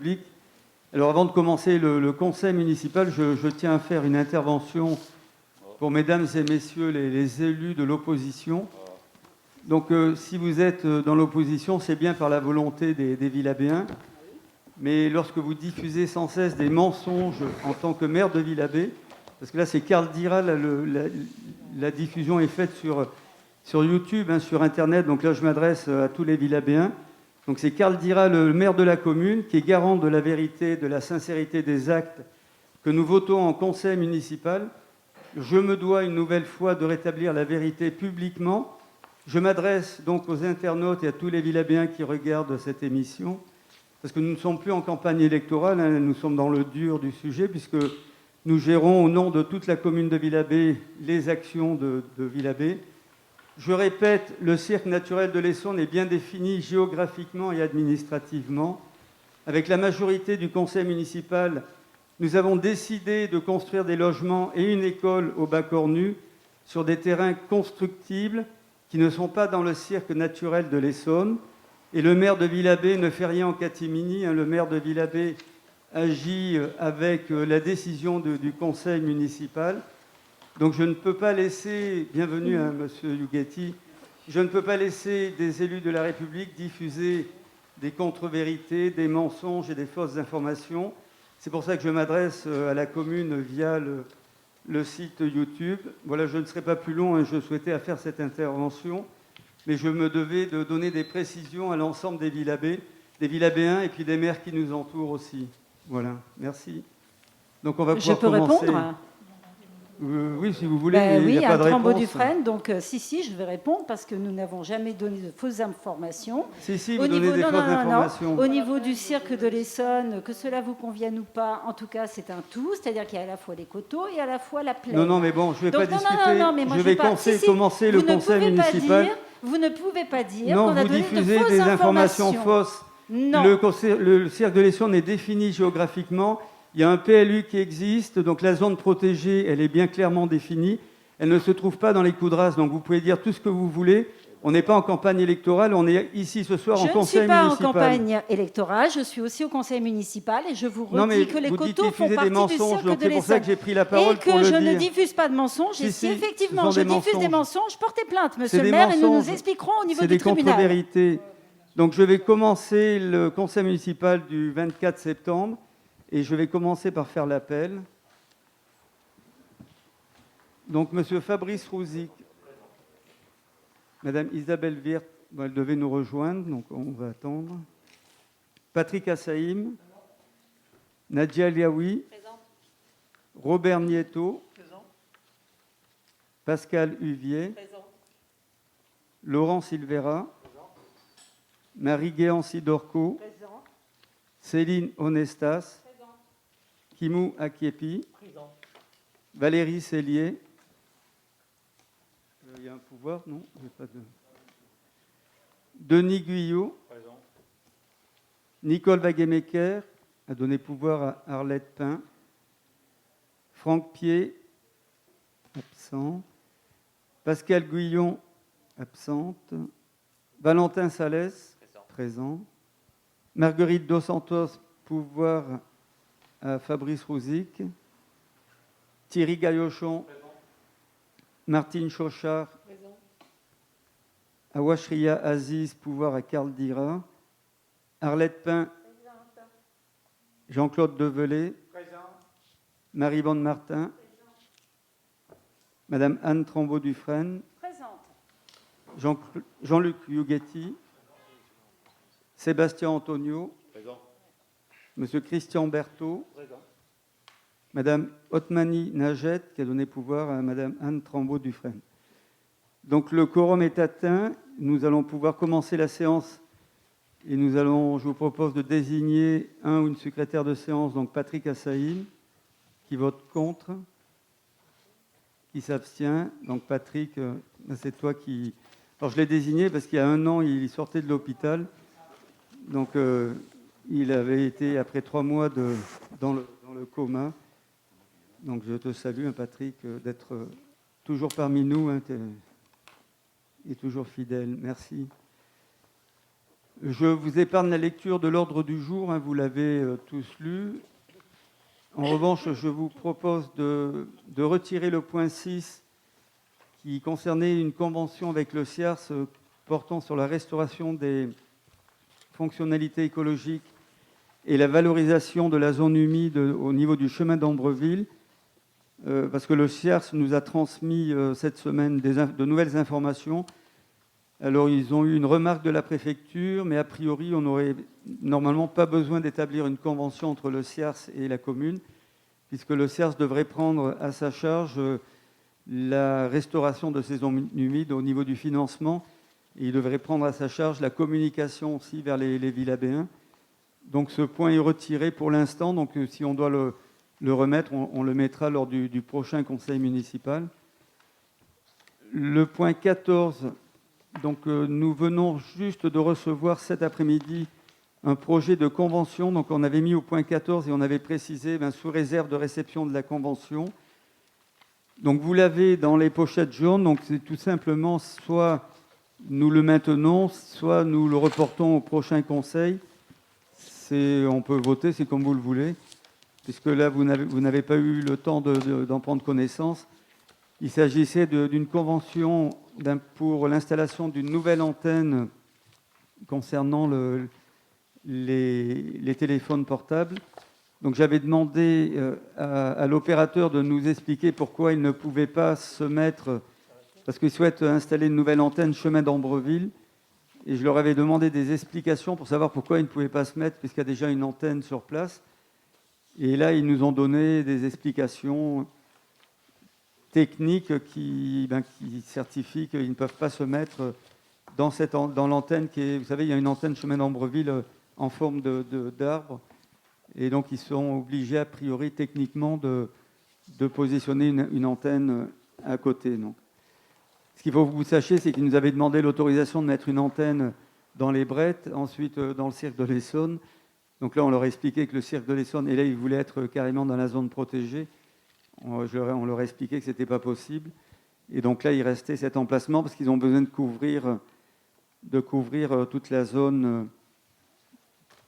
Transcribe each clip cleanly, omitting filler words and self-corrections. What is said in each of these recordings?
République. Alors avant de commencer le conseil municipal, je tiens à faire une intervention pour mesdames et messieurs les élus de l'opposition. Donc si vous êtes dans l'opposition, c'est bien par la volonté des Villabéens. Mais lorsque vous diffusez sans cesse des mensonges en tant que maire de Villabé, parce que là c'est Karl Dira, la diffusion est faite sur YouTube, sur Internet, donc là je m'adresse à tous les Villabéens. Donc c'est Karl Dira, le maire de la commune, qui est garant de la vérité, de la sincérité des actes que nous votons en conseil municipal. Je me dois une nouvelle fois de rétablir la vérité publiquement. Je m'adresse donc aux internautes et à tous les Villabéens qui regardent cette émission, parce que nous ne sommes plus en campagne électorale, nous sommes dans le dur du sujet, puisque nous gérons au nom de toute la commune de Villabé les actions de Villabé. Je répète, le cirque naturel de l'Essonne est bien défini géographiquement et administrativement. Avec la majorité du conseil municipal, nous avons décidé de construire des logements et une école au Bas-Cornu sur des terrains constructibles qui ne sont pas dans le cirque naturel de l'Essonne. Et le maire de Villabé ne fait rien en catimini. Le maire de Villabé agit avec la décision du conseil municipal. Donc je ne peux pas laisser, bienvenue à M. Yughetti, je ne peux pas laisser des élus de la République diffuser des contre-vérités, des mensonges et des fausses informations. C'est pour ça que je m'adresse à la commune via le site YouTube. Voilà, je ne serai pas plus long, je souhaitais faire cette intervention, mais je me devais de donner des précisions à l'ensemble des Villabéens et puis des maires qui nous entourent aussi. Voilà, merci. Donc on va pouvoir commencer. Je peux répondre ? Oui, si vous voulez, mais il oui, n'y a pas de réponse. Trembaud-Dufresne, donc si, je vais répondre parce que nous n'avons jamais donné de fausses informations. Si, vous donnez des fausses informations. Au niveau du cirque de l'Essonne, que cela vous convienne ou pas, en tout cas, c'est un tout, c'est-à-dire qu'il y a à la fois les coteaux et à la fois la plaine. Non, mais bon, je ne vais donc, pas discuter. Mais moi, je vais commencer le conseil municipal. Vous ne pouvez pas dire qu'on a vous donné diffusez de fausses des informations fausses. Non. Le cirque de l'Essonne est défini géographiquement. Il y a un PLU qui existe, donc la zone protégée, elle est bien clairement définie. Elle ne se trouve pas dans les Coudras, donc vous pouvez dire tout ce que vous voulez. On n'est pas en campagne électorale, on est ici ce soir en conseil municipal. Je ne suis pas en campagne électorale, je suis aussi au conseil municipal et je vous redis que les coteaux font partie du cirque de l'Essonne. C'est pour ça que j'ai pris la parole pour le dire. Et que je ne diffuse pas de mensonges. Et si effectivement je diffuse des mensonges, portez plainte, monsieur le maire, et nous nous expliquerons au niveau du tribunal. C'est des contre-vérités. Donc je vais commencer le conseil municipal du 24 septembre. Et je vais commencer par faire l'appel. Donc, M. Fabrice Rouzic, Mme Isabelle Wirth, elle devait nous rejoindre, donc on va attendre. Patrick Assaïm, Nadia Liaoui, Robert Nieto, Pascal Huvier, Laurent Silvera, Marie-Guéan Sidorco, Céline Onestas, Kimou Akiepi, Valérie Cellier. Il y a un pouvoir, non? Pas de... Denis Guyot. Présent. Nicole Wagemecker a donné pouvoir à Arlette Pin. Franck Pied, absent. Pascal Guillon, absente. Valentin Salès, présent. Marguerite Dos Santos, pouvoir à Fabrice Rouzic, Thierry Gaillochon, présent. Martine Chauchard, présent. Awashria Aziz, pouvoir à Karl Dira, Arlette Pin, présent. Jean-Claude Develay, présent. Marie-Bande Martin, présent. Madame Anne Trembaud-Dufresne, présente. Jean-Luc Yughetti, Sébastien Antonio, présent. Monsieur Christian Berthaud, présent. Madame Otmani Najet, qui a donné pouvoir à Madame Anne Trembaud-Dufresne. Donc le quorum est atteint. Nous allons pouvoir commencer la séance et je vous propose de désigner un ou une secrétaire de séance, donc Patrick Assaïm, qui vote contre, qui s'abstient. Donc Patrick, c'est toi qui... Alors je l'ai désigné parce qu'il y a 1 an, il sortait de l'hôpital. Donc il avait été, après 3 mois, dans le coma. Donc je te salue, Patrick, d'être toujours parmi nous et toujours fidèle. Merci. Je vous épargne la lecture de l'ordre du jour, hein, vous l'avez tous lu. En revanche, je vous propose de retirer le point 6 qui concernait une convention avec le CIARS portant sur la restauration des fonctionnalités écologiques et la valorisation de la zone humide au niveau du chemin d'Ambreville, parce que le CIARS nous a transmis cette semaine de nouvelles informations. Alors, ils ont eu une remarque de la préfecture, mais a priori, on n'aurait normalement pas besoin d'établir une convention entre le CIARS et la commune, puisque le CIARS devrait prendre à sa charge la restauration de ces zones humides au niveau du financement, et il devrait prendre à sa charge la communication aussi vers les Vilabéens. Donc ce point est retiré pour l'instant, donc si on doit le remettre, on le mettra lors du prochain conseil municipal. Le point 14, donc nous venons juste de recevoir cet après-midi un projet de convention. Donc on avait mis au point 14 et on avait précisé sous réserve de réception de la convention. Donc vous l'avez dans les pochettes jaunes, donc c'est tout simplement soit nous le maintenons, soit nous le reportons au prochain conseil. On peut voter, c'est comme vous le voulez, puisque là vous n'avez pas eu le temps d'en prendre connaissance. Il s'agissait d'une convention pour l'installation d'une nouvelle antenne concernant les téléphones portables. Donc j'avais demandé à l'opérateur de nous expliquer pourquoi il ne pouvait pas se mettre, parce qu'il souhaite installer une nouvelle antenne chemin d'Ambreville, et je leur avais demandé des explications pour savoir pourquoi ils ne pouvaient pas se mettre, puisqu'il y a déjà une antenne sur place. Et là, ils nous ont donné des explications techniques qui certifient qu'ils ne peuvent pas se mettre dans l'antenne qui est... Vous savez, il y a une antenne chemin d'Ambreville en forme d'arbre. Et donc, ils sont obligés, a priori, techniquement, de positionner une antenne à côté. Donc. Ce qu'il faut que vous sachiez, c'est qu'ils nous avaient demandé l'autorisation de mettre une antenne dans les Brettes, ensuite dans le cirque de l'Essonne. Donc là, on leur a expliqué que le cirque de l'Essonne, et là, ils voulaient être carrément dans la zone protégée. On leur a expliqué que ce n'était pas possible. Et donc là, il restait cet emplacement parce qu'ils ont besoin de couvrir toute la zone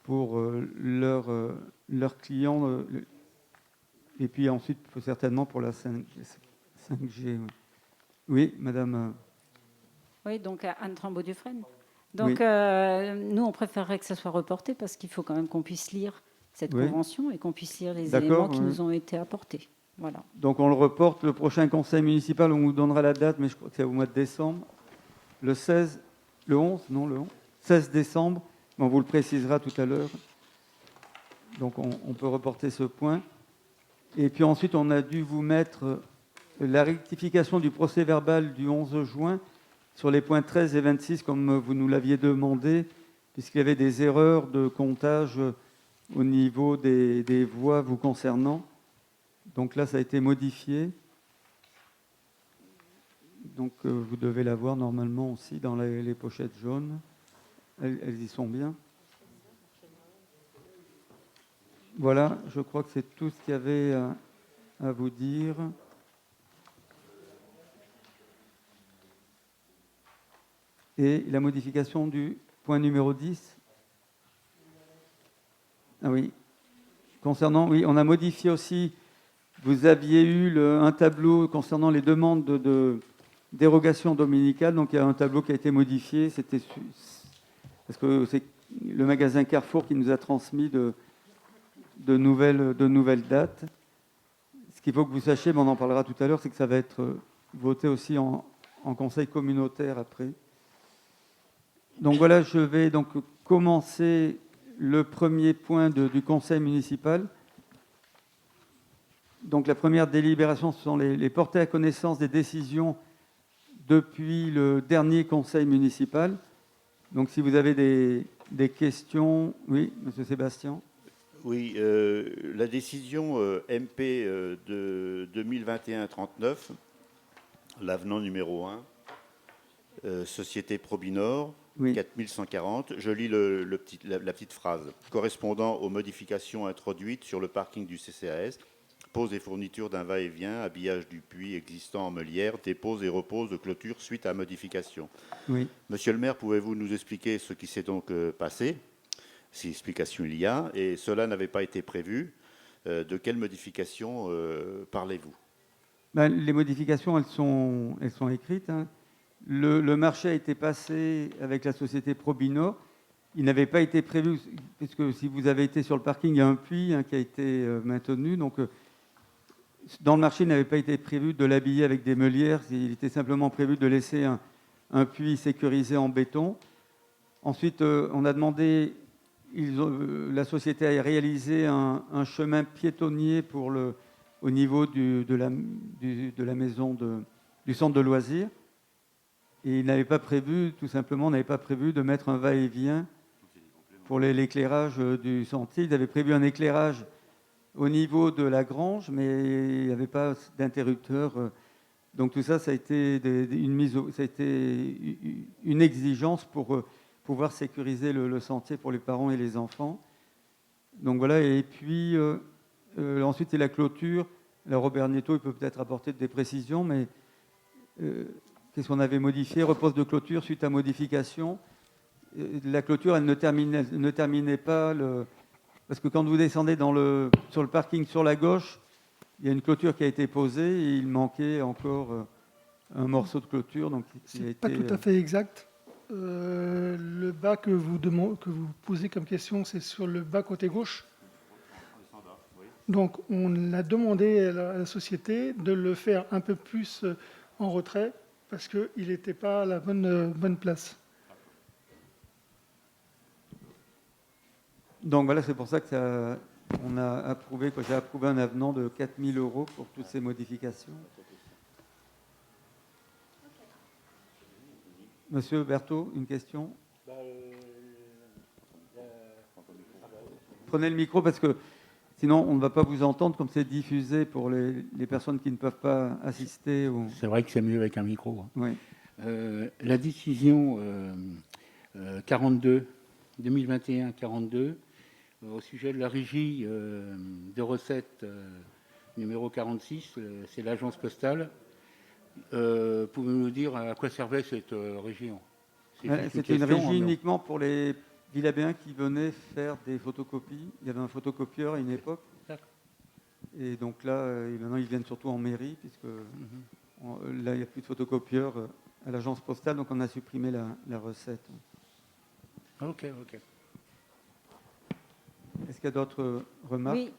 pour leurs clients. Et puis ensuite, certainement pour la 5G. Oui, madame. Oui, donc Anne Trembaud-Dufresne. Donc, oui. Nous, on préférerait que ça soit reporté parce qu'il faut quand même qu'on puisse lire cette convention et qu'on puisse lire les éléments qui nous ont été apportés. Voilà. Donc, on le reporte. Le prochain conseil municipal, on vous donnera la date, mais je crois que c'est au mois de décembre. Le 16, le 11, non, le 11, 16 décembre. On vous le précisera tout à l'heure. Donc, on peut reporter ce point. Et puis ensuite, on a dû vous mettre la rectification du procès-verbal du 11 juin sur les points 13 et 26, comme vous nous l'aviez demandé, puisqu'il y avait des erreurs de comptage au niveau des voix vous concernant. Donc là, ça a été modifié. Donc vous devez l'avoir normalement aussi dans les pochettes jaunes. Elles y sont bien. Voilà, je crois que c'est tout ce qu'il y avait à vous dire. Et la modification du point numéro 10. Ah oui. Concernant, oui, on a modifié aussi, vous aviez eu un tableau concernant les demandes de dérogation dominicale. Donc il y a un tableau qui a été modifié. C'était parce que c'est le magasin Carrefour qui nous a transmis de nouvelles dates. Ce qu'il faut que vous sachiez, mais on en parlera tout à l'heure, c'est que ça va être voté aussi en conseil communautaire après. Donc voilà, je vais donc commencer le premier point du conseil municipal. Donc la première délibération, ce sont les portées à connaissance des décisions depuis le dernier conseil municipal. Donc si vous avez des questions, oui, monsieur Sébastien. Oui, la décision MP de 2021-39, l'avenant numéro 1, Société Probinor, oui. 4140, je lis la petite phrase. Correspondant aux modifications introduites sur le parking du CCAS pose et fourniture d'un va-et-vient, habillage du puits existant en meulière, dépose et repose de clôture suite à modification. Oui. Monsieur le maire, pouvez-vous nous expliquer ce qui s'est donc passé, si explication il y a, et cela n'avait pas été prévu. De quelles modifications parlez-vous? Ben, les modifications, elles sont écrites, hein. Le marché a été passé avec la société Probinor. Il n'avait pas été prévu, puisque si vous avez été sur le parking, il y a un puits, hein, qui a été maintenu. Donc, dans le marché, il n'avait pas été prévu de l'habiller avec des meulières. Il était simplement prévu de laisser un puits sécurisé en béton. Ensuite, on a demandé, la société a réalisé un chemin piétonnier au niveau de la maison du centre de loisirs. Et il n'avait pas prévu, tout simplement, de mettre un va-et-vient pour l'éclairage du sentier. Ils avaient prévu un éclairage au niveau de la grange, mais il n'y avait pas d'interrupteur. Donc tout ça, ça a été une exigence pour pouvoir sécuriser le sentier pour les parents et les enfants. Donc voilà, et puis ensuite, c'est la clôture. Alors Robert Nieto, il peut peut-être apporter des précisions, mais qu'est-ce qu'on avait modifié? Repose de clôture suite à modification. La clôture, elle ne terminait pas parce que quand vous descendez sur le parking sur la gauche, il y a une clôture qui a été posée et il manquait encore un morceau de clôture. Donc, c'est pas tout à fait exact. Le bas que vous posez comme question, c'est sur le bas côté gauche. Donc, on a demandé à la société de le faire un peu plus en retrait parce qu'il n'était pas à la bonne place. Donc voilà, c'est pour ça que j'ai approuvé un avenant de 4 000 € pour toutes ces modifications. Monsieur Berthaud, une question? Prenez le micro parce que sinon on ne va pas vous entendre comme c'est diffusé pour les personnes qui ne peuvent pas assister. C'est vrai que c'est mieux avec un micro. Oui. La décision 2021-42 au sujet de la régie de recettes numéro 46, c'est l'agence postale. Pouvez-vous nous dire à quoi servait cette région? C'était une régie uniquement pour les Villabéens qui venaient faire des photocopies. Il y avait un photocopieur à une époque. D'accord. Et donc là, maintenant, ils viennent surtout en mairie, puisque là, il n'y a plus de photocopieur à l'agence postale, donc on a supprimé la recette. Ok. Est-ce qu'il y a d'autres remarques? Oui,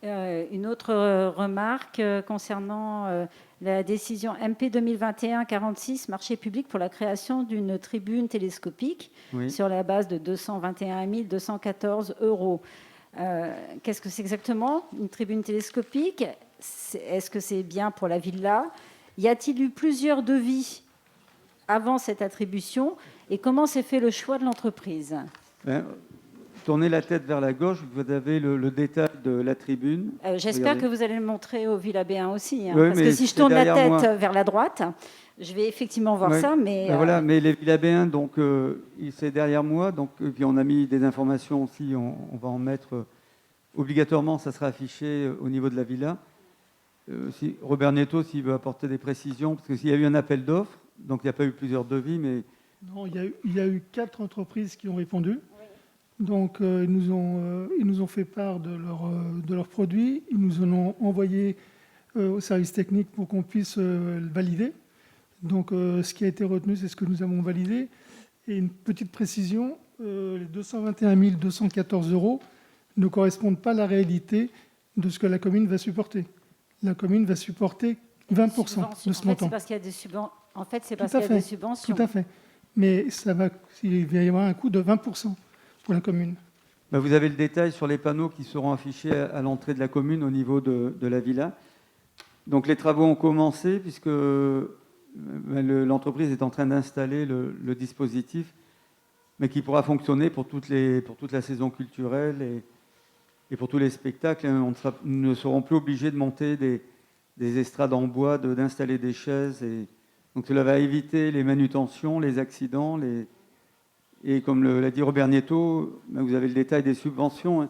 une autre remarque concernant la décision MP 2021-46, marché public pour la création d'une tribune télescopique sur la base de 221 214 €. Qu'est-ce que c'est exactement une tribune télescopique? Est-ce que c'est bien pour la villa? Y a-t-il eu plusieurs devis avant cette attribution? Et comment s'est fait le choix de l'entreprise? Tournez la tête vers la gauche, vous avez le détail de la tribune. J'espère que vous allez le montrer aux Villabéens aussi. Oui, parce que si je tourne la tête vers la droite, je vais effectivement voir ça. Mais voilà, mais les Villabéens, donc, c'est derrière moi. Donc, puis on a mis des informations aussi, on va en mettre obligatoirement, ça sera affiché au niveau de la villa. Robert Nieto, s'il veut apporter des précisions, parce que s'il y a eu un appel d'offres, donc il n'y a pas eu plusieurs devis, mais... Non, il y a eu 4 entreprises qui ont répondu. Donc, ils nous ont fait part de leurs produits. Ils nous en ont envoyé au service technique pour qu'on puisse le valider. Donc, ce qui a été retenu, c'est ce que nous avons validé. Et une petite précision, les 221 214 € ne correspondent pas à la réalité de ce que la commune va supporter. La commune va supporter 20% de ce montant. C'est parce qu'il y a des subventions. En fait, c'est parce qu'il y a des subventions. Tout à fait. Mais il va y avoir un coût de 20%. Pour la commune. Vous avez le détail sur les panneaux qui seront affichés à l'entrée de la commune au niveau de la villa. Donc les travaux ont commencé puisque l'entreprise est en train d'installer le dispositif, mais qui pourra fonctionner pour toute la saison culturelle et pour tous les spectacles. Nous ne serons plus obligés de monter des estrades en bois, d'installer des chaises. Donc cela va éviter les manutentions, les accidents, Et comme l'a dit Robert Nieto, vous avez le détail des subventions.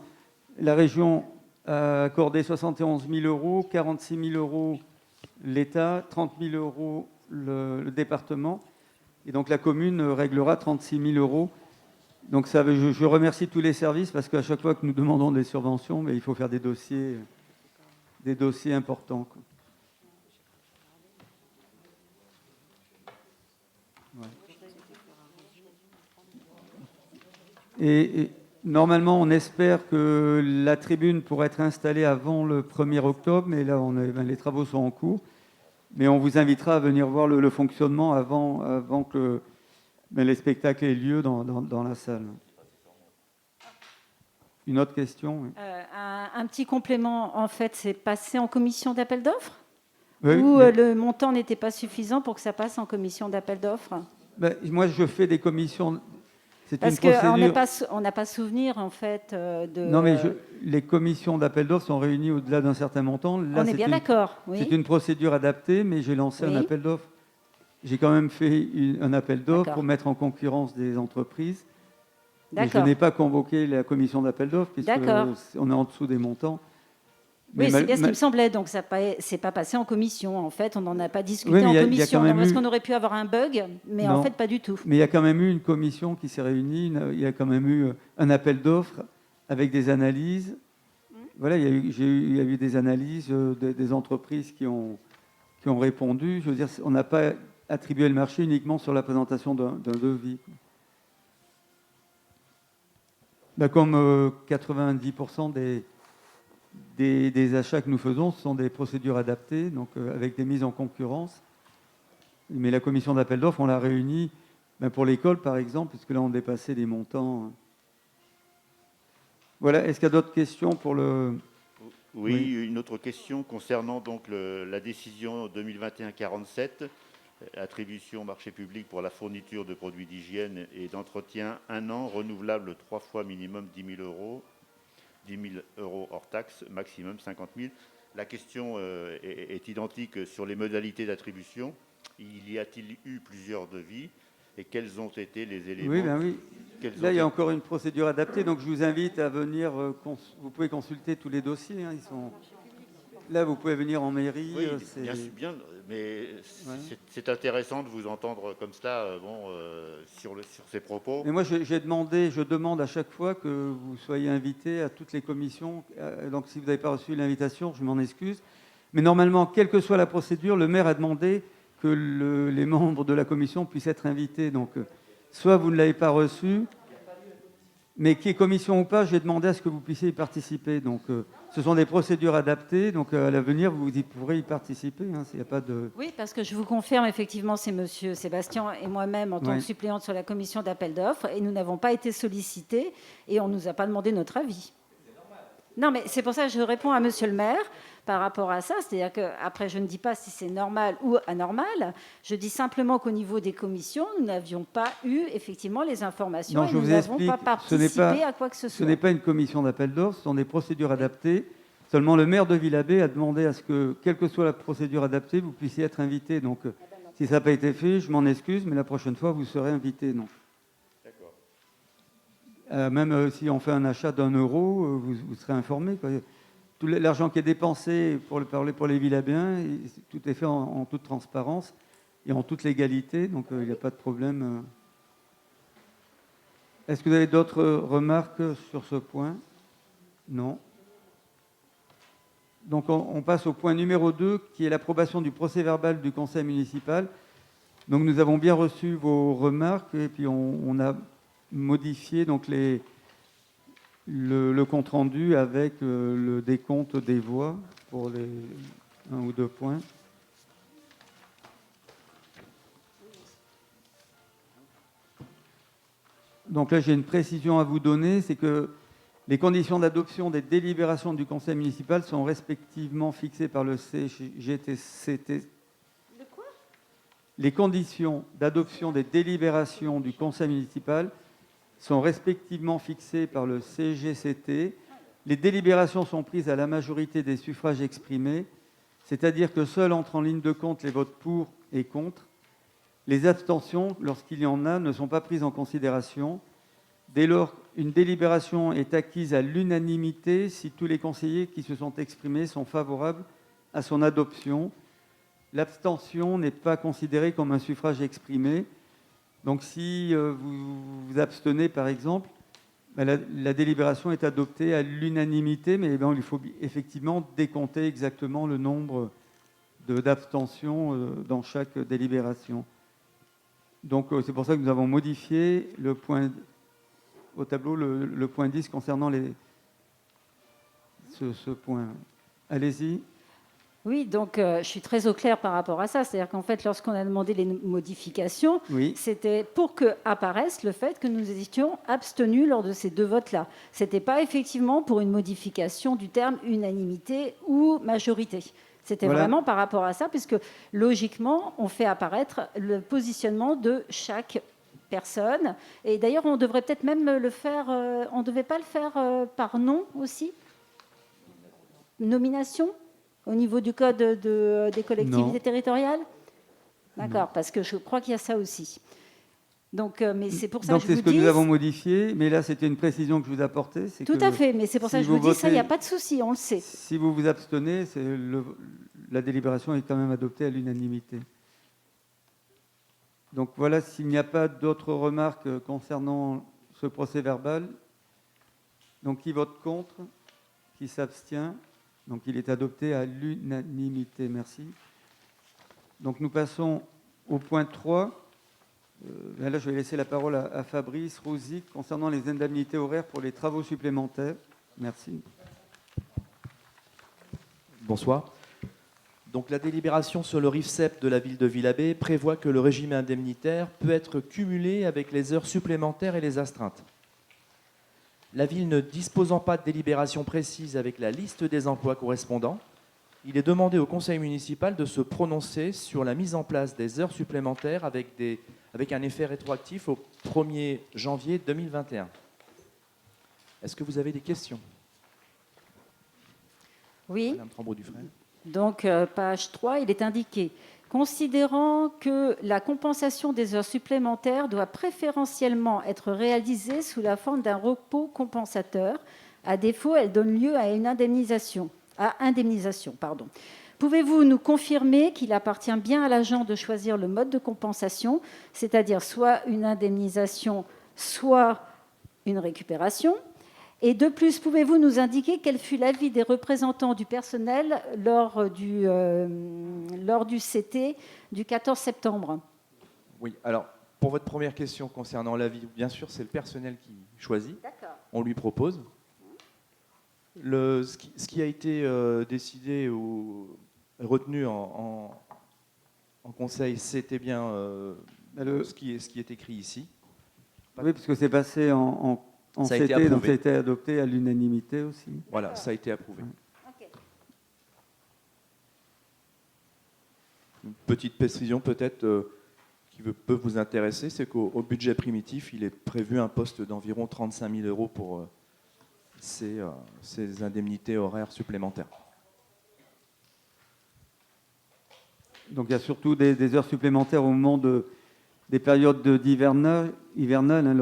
La région a accordé 71 000 euros, 46 000 euros l'État, 30 000 euros le département. Et donc la commune réglera 36 000 euros. Donc je remercie tous les services parce qu'à chaque fois que nous demandons des subventions, mais il faut faire des dossiers importants, quoi. Ouais. Et normalement, on espère que la tribune pourra être installée avant le 1er octobre, mais là, les travaux sont en cours. Mais on vous invitera à venir voir le fonctionnement avant que les spectacles aient lieu dans la salle. Une autre question? Oui. Un petit complément, en fait, c'est passé en commission d'appel d'offres? Oui, Ou le montant n'était pas suffisant pour que ça passe en commission d'appel d'offres? Moi, je fais des commissions. C'est Parce une procédure. qu'on n'a pas souvenir, en fait, de... Non, mais les commissions d'appel d'offres sont réunies au-delà d'un certain montant. Là, on est bien d'accord, oui. C'est une procédure adaptée, mais j'ai lancé un appel d'offres. J'ai quand même fait un appel d'offres pour mettre en concurrence des entreprises. Mais je n'ai pas convoqué la commission d'appel d'offres, puisqu'on est en dessous des montants. Oui, c'est bien ce qui me semblait. Donc, ce n'est pas passé en commission. En fait, on n'en a pas discuté en commission. Parce qu'on aurait pu avoir un bug, mais en fait, pas du tout. Mais il y a quand même eu une commission qui s'est réunie. Il y a quand même eu un appel d'offres avec des analyses. Voilà, il y a eu des analyses des entreprises qui ont répondu. Je veux dire, on n'a pas attribué le marché uniquement sur la présentation d'un devis. Comme 90% des achats que nous faisons, ce sont des procédures adaptées, donc avec des mises en concurrence. Mais la commission d'appel d'offres, on l'a réunie pour l'école, par exemple, puisque là, on dépassait les montants. Voilà. Est-ce qu'il y a d'autres questions pour le... Oui, une autre question concernant donc la décision 2021-47, attribution au marché public pour la fourniture de produits d'hygiène et d'entretien 1 an, renouvelable 3 fois minimum 10 000 euros. 10 000 euros hors taxe, maximum 50 000. La question est identique sur les modalités d'attribution. Y a-t-il eu plusieurs devis et quels ont été les éléments? Oui. Là, il y a encore une procédure adaptée, donc je vous invite à venir. Vous pouvez consulter tous les dossiers. Ils sont... Là, vous pouvez venir en mairie. Oui, bien, mais c'est intéressant de vous entendre comme cela sur ces propos. Mais moi, je demande à chaque fois que vous soyez invité à toutes les commissions. Donc, si vous n'avez pas reçu l'invitation, je m'en excuse. Mais normalement, quelle que soit la procédure, le maire a demandé que les membres de la commission puissent être invités. Donc, soit vous ne l'avez pas reçu, mais qu'il y ait commission ou pas, j'ai demandé à ce que vous puissiez y participer. Donc, ce sont des procédures adaptées. Donc, à l'avenir, vous pourrez y participer. Y a pas de... Oui, parce que je vous confirme, effectivement, c'est monsieur Sébastien et moi-même en tant que suppléante sur la commission d'appel d'offres. Et nous n'avons pas été sollicités et on ne nous a pas demandé notre avis. Non, mais c'est pour ça que je réponds à monsieur le maire par rapport à ça. C'est-à-dire qu'après, je ne dis pas si c'est normal ou anormal. Je dis simplement qu'au niveau des commissions, nous n'avions pas eu effectivement les informations. Non, et nous n'avons pas participé à quoi que ce soit. Ce n'est pas une commission d'appel d'offres, ce sont des procédures adaptées. Seulement, le maire de Villabé a demandé à ce que, quelle que soit la procédure adaptée, vous puissiez être invité. Donc, si ça n'a pas été fait, je m'en excuse, mais la prochaine fois, vous serez invité. Non. Même si on fait un achat d'1 euro, vous serez informé, quoi. Tout l'argent qui est dépensé pour les Villabéens, tout est fait en toute transparence et en toute légalité, donc il n'y a pas de problème. Est-ce que vous avez d'autres remarques sur ce point? Non. Donc on passe au point numéro 2, qui est l'approbation du procès-verbal du conseil municipal. Donc nous avons bien reçu vos remarques et puis on a modifié donc le compte-rendu avec le décompte des voix pour les 1 ou 2 points. Donc là, j'ai une précision à vous donner, c'est que les conditions d'adoption des délibérations du conseil municipal sont respectivement fixées par le CGCT. De quoi ? Les conditions d'adoption des délibérations du conseil municipal sont respectivement fixées par le CGCT. Les délibérations sont prises à la majorité des suffrages exprimés, c'est-à-dire que seuls entrent en ligne de compte les votes pour et contre. Les abstentions, lorsqu'il y en a, ne sont pas prises en considération. Dès lors, une délibération est acquise à l'unanimité si tous les conseillers qui se sont exprimés sont favorables à son adoption. L'abstention n'est pas considérée comme un suffrage exprimé. Donc si vous vous abstenez, par exemple, la délibération est adoptée à l'unanimité, mais il faut effectivement décompter exactement le nombre d'abstentions dans chaque délibération. Donc c'est pour ça que nous avons modifié le point au tableau le point 10 concernant ce point. Allez-y. Oui, donc je suis très au clair par rapport à ça. C'est-à-dire qu'en fait, lorsqu'on a demandé les modifications, c'était pour que apparaisse le fait que nous étions abstenus lors de ces deux votes-là. Ce n'était pas effectivement pour une modification du terme unanimité ou majorité. C'était vraiment par rapport à ça, puisque logiquement, on fait apparaître le positionnement de chaque personne. Et d'ailleurs, on devrait peut-être même le faire... on ne devait pas le faire par nom aussi ? Nomination ? Au niveau du code des collectivités territoriales ? D'accord, parce que je crois qu'il y a ça aussi. Donc, mais c'est pour ça que je vous dis... Donc, c'est ce que nous avons modifié, mais là, c'était une précision que je vous apportais. Tout à fait, mais c'est pour ça que je vous dis, ça, il n'y a pas de souci, on le sait. Si vous vous abstenez, la délibération est quand même adoptée à l'unanimité. Donc voilà, s'il n'y a pas d'autres remarques concernant ce procès-verbal, donc qui vote contre, qui s'abstient, donc il est adopté à l'unanimité. Merci. Donc nous passons au point 3. Là, je vais laisser la parole à Fabrice Rosic concernant les indemnités horaires pour les travaux supplémentaires. Merci. Bonsoir. Donc la délibération sur le RIFSEP de la ville de Villabé prévoit que le régime indemnitaire peut être cumulé avec les heures supplémentaires et les astreintes. La ville ne disposant pas de délibération précise avec la liste des emplois correspondants, il est demandé au conseil municipal de se prononcer sur la mise en place des heures supplémentaires avec un effet rétroactif au 1er janvier 2021. Est-ce que vous avez des questions ? Oui. Madame Tremblay-Dufresne. Donc, page 3, il est indiqué « Considérant que la compensation des heures supplémentaires doit préférentiellement être réalisée sous la forme d'un repos compensateur, à défaut, elle donne lieu à une indemnisation. Pouvez-vous nous confirmer qu'il appartient bien à l'agent de choisir le mode de compensation, c'est-à-dire soit une indemnisation, soit une récupération ? Et de plus, pouvez-vous nous indiquer quel fut l'avis des représentants du personnel lors du CT du 14 septembre ? Oui, alors pour votre première question concernant l'avis, bien sûr, c'est le personnel qui choisit. D'accord. On lui propose. Ce qui a été décidé ou retenu en conseil, c'était bien ce qui est écrit ici. Oui, parce que c'est passé en ça a été CT, approuvé. donc ça a été adopté à l'unanimité aussi. Voilà, ça a été approuvé. Okay. Une petite précision peut-être qui peut vous intéresser, c'est qu'au budget primitif, il est prévu un poste d'environ 35 000 € pour ces indemnités horaires supplémentaires. Donc il y a surtout des heures supplémentaires au moment des périodes hivernales, hein,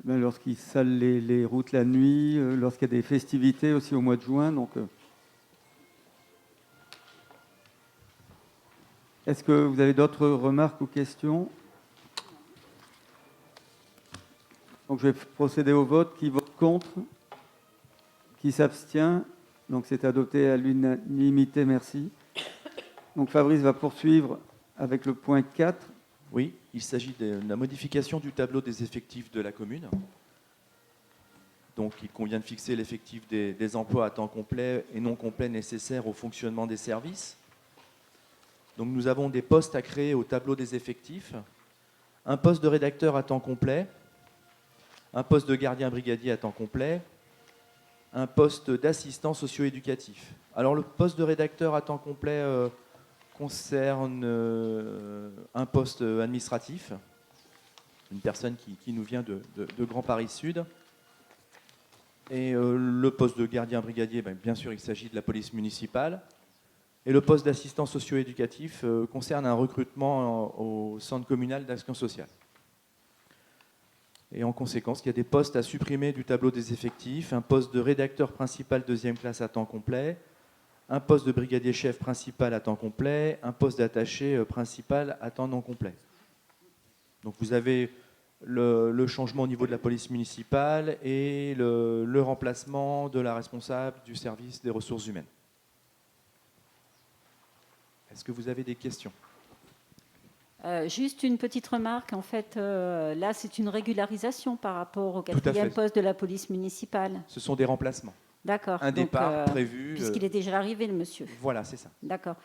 lorsqu'ils salent les routes la nuit, lorsqu'il y a des festivités aussi au mois de juin. Donc, est-ce que vous avez d'autres remarques ou questions ? Donc je vais procéder au vote. Qui vote contre ? Qui s'abstient ? Donc c'est adopté à l'unanimité, merci. Donc Fabrice va poursuivre avec le point 4. Oui, il s'agit de la modification du tableau des effectifs de la commune. Donc il convient de fixer l'effectif des emplois à temps complet et non complet nécessaires au fonctionnement des services. Donc nous avons des postes à créer au tableau des effectifs, un poste de rédacteur à temps complet, un poste de gardien brigadier à temps complet, un poste d'assistant socio-éducatif. Alors le poste de rédacteur à temps complet concerne un poste administratif, une personne qui nous vient de Grand Paris Sud. Et le poste de gardien brigadier, bien sûr, il s'agit de la police municipale. Et le poste d'assistant socio-éducatif concerne un recrutement au centre communal d'action sociale. Et en conséquence, il y a des postes à supprimer du tableau des effectifs, un poste de rédacteur principal deuxième classe à temps complet, un poste de brigadier chef principal à temps complet, un poste d'attaché principal à temps non complet. Donc vous avez le changement au niveau de la police municipale et le remplacement de la responsable du service des ressources humaines. Est-ce que vous avez des questions ? Juste une petite remarque, en fait, là c'est une régularisation par rapport au Tout à 4e fait. poste de la police municipale. Ce sont des remplacements. D'accord. Un Donc, départ prévu. Puisqu'il est déjà arrivé, le monsieur. Voilà, c'est ça. D'accord.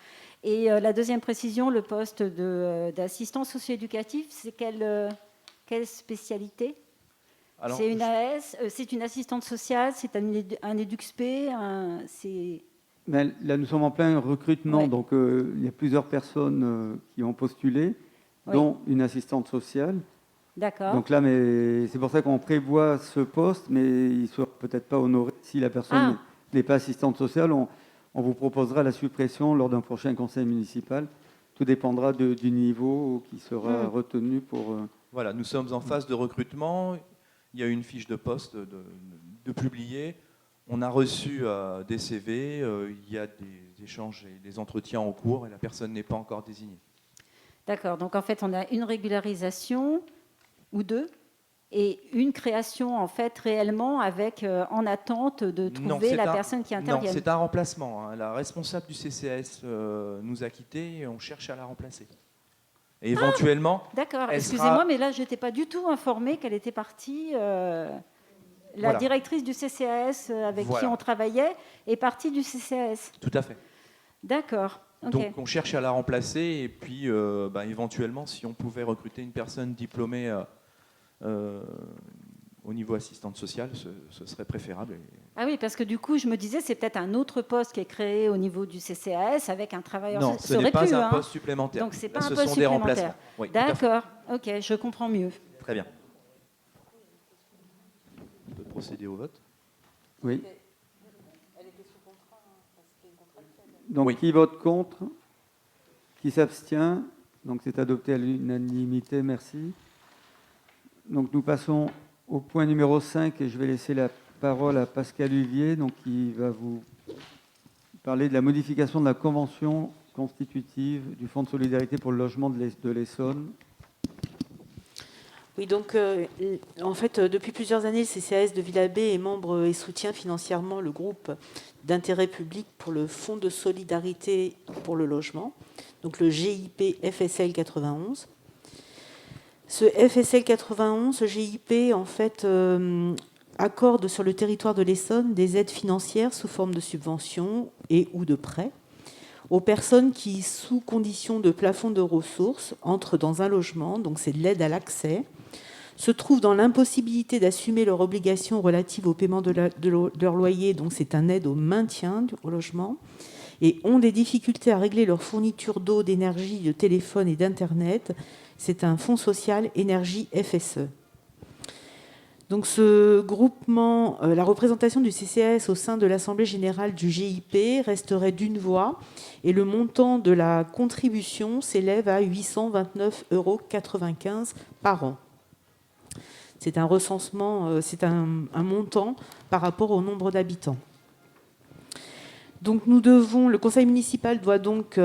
Et la deuxième précision, le poste d'assistant socio-éducatif, c'est quelle spécialité? Alors, c'est une AS, c'est une assistante sociale, c'est un EduxP, c'est... Ben, là, nous sommes en plein recrutement, Ouais. donc il y a plusieurs personnes qui ont postulé, Oui. dont une assistante sociale. D'accord. Donc là, mais c'est pour ça qu'on prévoit ce poste, mais il ne sera peut-être pas honoré si la personne n'est pas assistante sociale. On vous proposera la suppression lors d'un prochain conseil municipal. Tout dépendra du niveau qui sera retenu pour... Voilà, nous sommes en phase de recrutement. Il y a une fiche de poste de publier. On a reçu des CV. Il y a des échanges et des entretiens en cours et la personne n'est pas encore désignée. D'accord. Donc en fait, on a une régularisation ou deux et une création en fait réellement avec en attente de trouver la personne qui intervienne. Non, c'est un remplacement. Hein. La responsable du CCAS nous a quittés et on cherche à la remplacer. Et éventuellement... D'accord, elle excusez-moi, sera... mais là, je n'étais pas du tout informée qu'elle était partie. La Voilà. directrice du CCAS avec qui on travaillait est partie du CCAS. Tout à fait. D'accord. Okay. Donc, on cherche à la remplacer et puis, éventuellement, si on pouvait recruter une personne diplômée au niveau assistante sociale, ce serait préférable. Ah oui, parce que du coup, je me disais, c'est peut-être un autre poste qui est créé au niveau du CCAS avec un travailleur. Non, ce n'est pas un poste supplémentaire. Donc, c'est pas Là, un ce poste sont des supplémentaire. remplacements. Oui, d'accord, ok, je comprends mieux. Très bien. On peut procéder au vote. Oui. Donc, qui vote contre? Qui s'abstient? Donc, c'est adopté à l'unanimité. Merci. Donc, nous passons au point numéro 5 et je vais laisser la parole à Pascal Huvier, donc, qui va vous parler de la modification de la convention constitutive du Fonds de solidarité pour le logement de l'Essonne. Oui, donc en fait, depuis plusieurs années, le CCAS de Villabé est membre et soutient financièrement le groupe d'intérêt public pour le Fonds de solidarité pour le logement, donc le GIP FSL 91. Ce FSL 91, ce GIP, en fait, accorde sur le territoire de l'Essonne des aides financières sous forme de subventions et ou de prêts aux personnes qui, sous condition de plafond de ressources, entrent dans un logement, donc c'est de l'aide à l'accès, se trouvent dans l'impossibilité d'assumer leurs obligations relatives au paiement de leur loyer, donc c'est un aide au maintien du logement, et ont des difficultés à régler leurs fournitures d'eau, d'énergie, de téléphone et d'Internet. C'est un fonds social énergie FSE. Donc ce groupement, la représentation du CCAS au sein de l'Assemblée générale du GIP resterait d'une voix et le montant de la contribution s'élève à 829,95 € par an. C'est un recensement, c'est un montant par rapport au nombre d'habitants. Donc le conseil municipal doit donc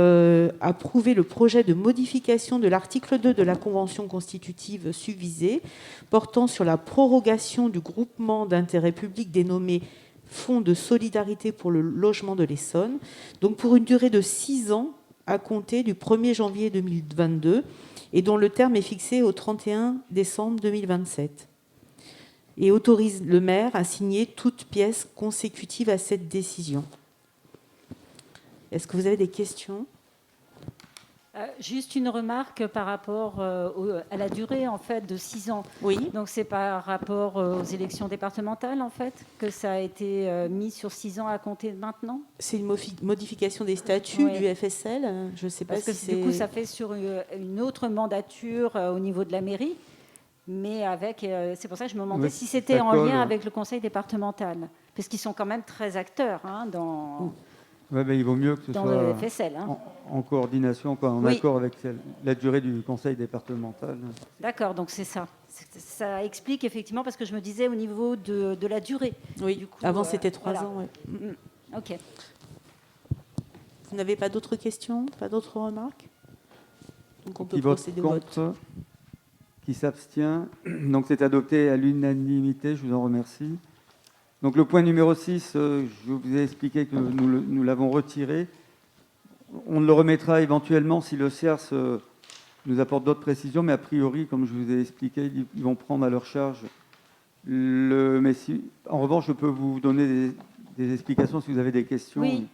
approuver le projet de modification de l'article 2 de la convention constitutive subvisée portant sur la prorogation du groupement d'intérêt public dénommé Fonds de solidarité pour le logement de l'Essonne, donc pour une durée de 6 ans à compter du 1er janvier 2022 et dont le terme est fixé au 31 décembre 2027. Et autorise le maire à signer toute pièce consécutive à cette décision. Est-ce que vous avez des questions ? Juste une remarque par rapport à la durée en fait de 6 ans. Oui. Donc c'est par rapport aux élections départementales en fait que ça a été mis sur 6 ans à compter de maintenant. C'est une modification des statuts du FSL. Je ne sais pas parce que du coup ça fait sur une autre mandature au niveau de la mairie, mais avec c'est pour ça que je me demandais si c'était en lien avec le conseil départemental, parce qu'ils sont quand même très acteurs dans Ouais, ben, il vaut mieux que ce dans soit le FSL. Hein. en coordination, quoi, en Oui. accord avec la durée du conseil départemental. D'accord, donc c'est ça. Ça explique effectivement, parce que je me disais au niveau de la durée. Oui, Du coup, avant c'était 3 voilà. ans. Ouais. Ok. Vous n'avez pas d'autres questions, pas d'autres remarques? Donc on peut Qui vote procéder au vote. contre? Qui s'abstient? Donc c'est adopté à l'unanimité, je vous en remercie. Donc le point numéro 6, je vous ai expliqué que nous l'avons retiré. On le remettra éventuellement si le CERS nous apporte d'autres précisions, mais a priori, comme je vous ai expliqué, ils vont prendre à leur charge en revanche, je peux vous donner des explications si vous avez des questions. Oui.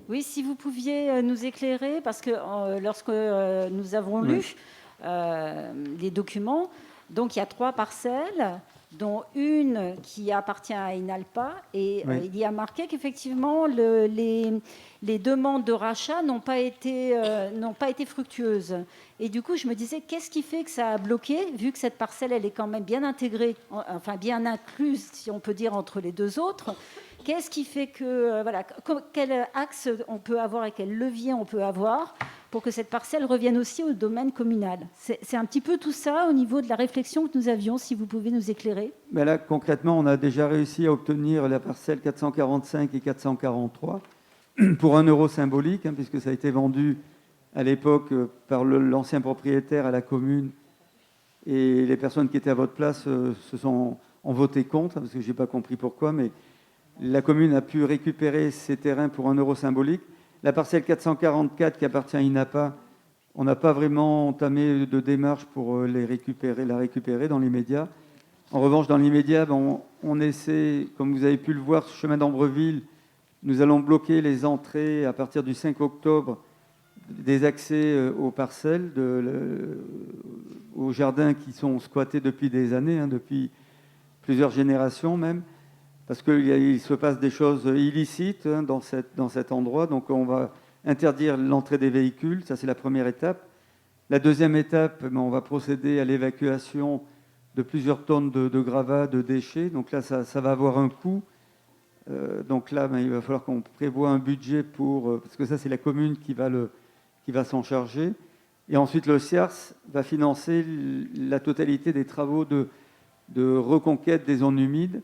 Oui, si vous pouviez nous éclairer, parce que lorsque nous avons lu les documents, donc il y a 3 parcelles, dont une qui appartient à Inalpa, et il y a marqué qu'effectivement les demandes de rachat n'ont pas été fructueuses. Et du coup, je me disais, qu'est-ce qui fait que ça a bloqué, vu que cette parcelle, elle est quand même bien intégrée, enfin bien incluse, si on peut dire, entre les deux autres. Qu'est-ce qui fait que, quel axe on peut avoir et quel levier on peut avoir pour que cette parcelle revienne aussi au domaine communal? C'est un petit peu tout ça au niveau de la réflexion que nous avions, si vous pouvez nous éclairer. Ben là, concrètement, on a déjà réussi à obtenir la parcelle 445 et 443 pour 1 euro symbolique, puisque ça a été vendu à l'époque par l'ancien propriétaire à la commune, et les personnes qui étaient à votre place ont voté contre, parce que je n'ai pas compris pourquoi, mais la commune a pu récupérer ces terrains pour 1 euro symbolique. La parcelle 444 qui appartient à INAPA, on n'a pas vraiment entamé de démarche pour la récupérer dans l'immédiat. En revanche, dans l'immédiat, on essaie, comme vous avez pu le voir, sur le chemin d'Ambreville, nous allons bloquer les entrées à partir du 5 octobre des accès aux parcelles, aux jardins qui sont squattés depuis des années, depuis plusieurs générations même, parce qu'il se passe des choses illicites dans cet endroit. Donc on va interdire l'entrée des véhicules, ça c'est la première étape. La deuxième étape, on va procéder à l'évacuation de plusieurs tonnes de gravats, de déchets. Donc là, ça va avoir un coût. Donc là, il va falloir qu'on prévoie un budget parce que ça c'est la commune qui va s'en charger. Et ensuite, le CIARS va financer la totalité des travaux de reconquête des zones humides,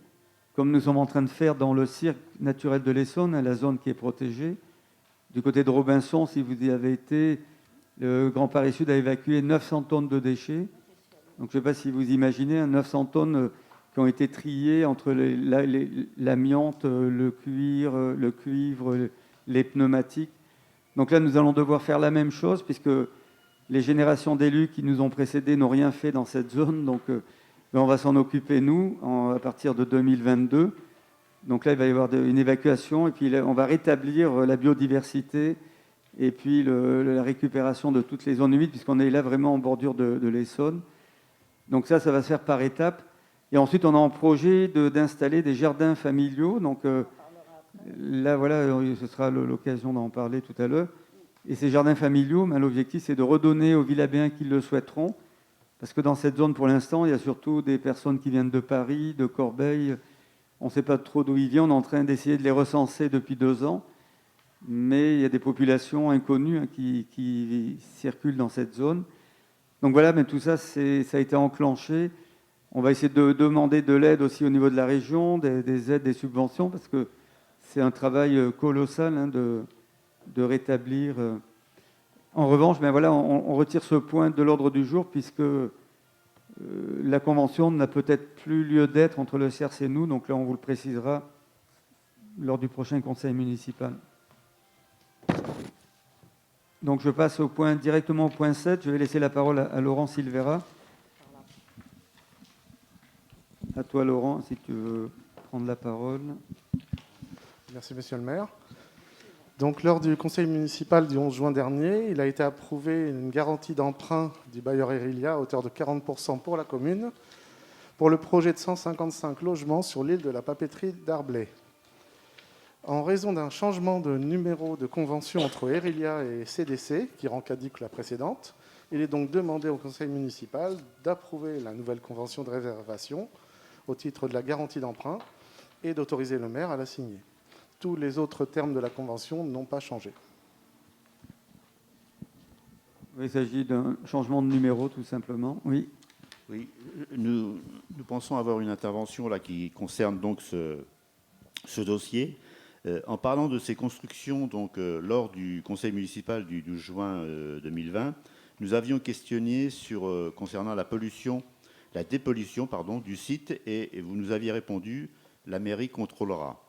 comme nous sommes en train de faire dans le cirque naturel de l'Essonne, la zone qui est protégée. Du côté de Robinson, si vous y avez été, le Grand Paris Sud a évacué 900 tonnes de déchets. Donc je ne sais pas si vous imaginez, 900 tonnes qui ont été triées entre l'amiante, le cuivre, les pneumatiques. Donc là, nous allons devoir faire la même chose, puisque les générations d'élus qui nous ont précédés n'ont rien fait dans cette zone. Donc on va s'en occuper, nous, à partir de 2022. Donc là, il va y avoir une évacuation, et puis on va rétablir la biodiversité, et puis la récupération de toutes les zones humides, puisqu'on est là vraiment en bordure de l'Essonne. Donc ça va se faire par étapes. Et ensuite, on a en projet d'installer des jardins familiaux. Donc là, voilà, ce sera l'occasion d'en parler tout à l'heure. Et ces jardins familiaux, l'objectif, c'est de redonner aux Villabéens qui le souhaiteront, parce que dans cette zone, pour l'instant, il y a surtout des personnes qui viennent de Paris, de Corbeil. On ne sait pas trop d'où ils viennent. On est en train d'essayer de les recenser depuis 2 ans. Mais il y a des populations inconnues qui circulent dans cette zone. Donc voilà, mais tout ça, ça a été enclenché. On va essayer de demander de l'aide aussi au niveau de la région, des aides, des subventions, parce que c'est un travail colossal de rétablir. En revanche, on retire ce point de l'ordre du jour, puisque la convention n'a peut-être plus lieu d'être entre le CERS et nous. Donc là, on vous le précisera lors du prochain conseil municipal. Donc je passe directement au point 7. Je vais laisser la parole à Laurent Silvera. À toi, Laurent, si tu veux prendre la parole. Merci, monsieur le maire. Donc, lors du conseil municipal du 11 juin dernier, il a été approuvé une garantie d'emprunt du bailleur Erilia à hauteur de 40% pour la commune pour le projet de 155 logements sur l'île de la Papeterie d'Arblay. En raison d'un changement de numéro de convention entre Erilia et CDC, qui rend caduque la précédente, il est donc demandé au conseil municipal d'approuver la nouvelle convention de réservation au titre de la garantie d'emprunt et d'autoriser le maire à la signer. tous les autres termes de la convention n'ont pas changé. Il s'agit d'un changement de numéro, tout simplement. Oui. Oui, nous pensons avoir une intervention là qui concerne donc ce dossier. En parlant de ces constructions, donc lors du conseil municipal du 12 juin 2020, nous avions questionné concernant la dépollution du site, et vous nous aviez répondu la mairie contrôlera.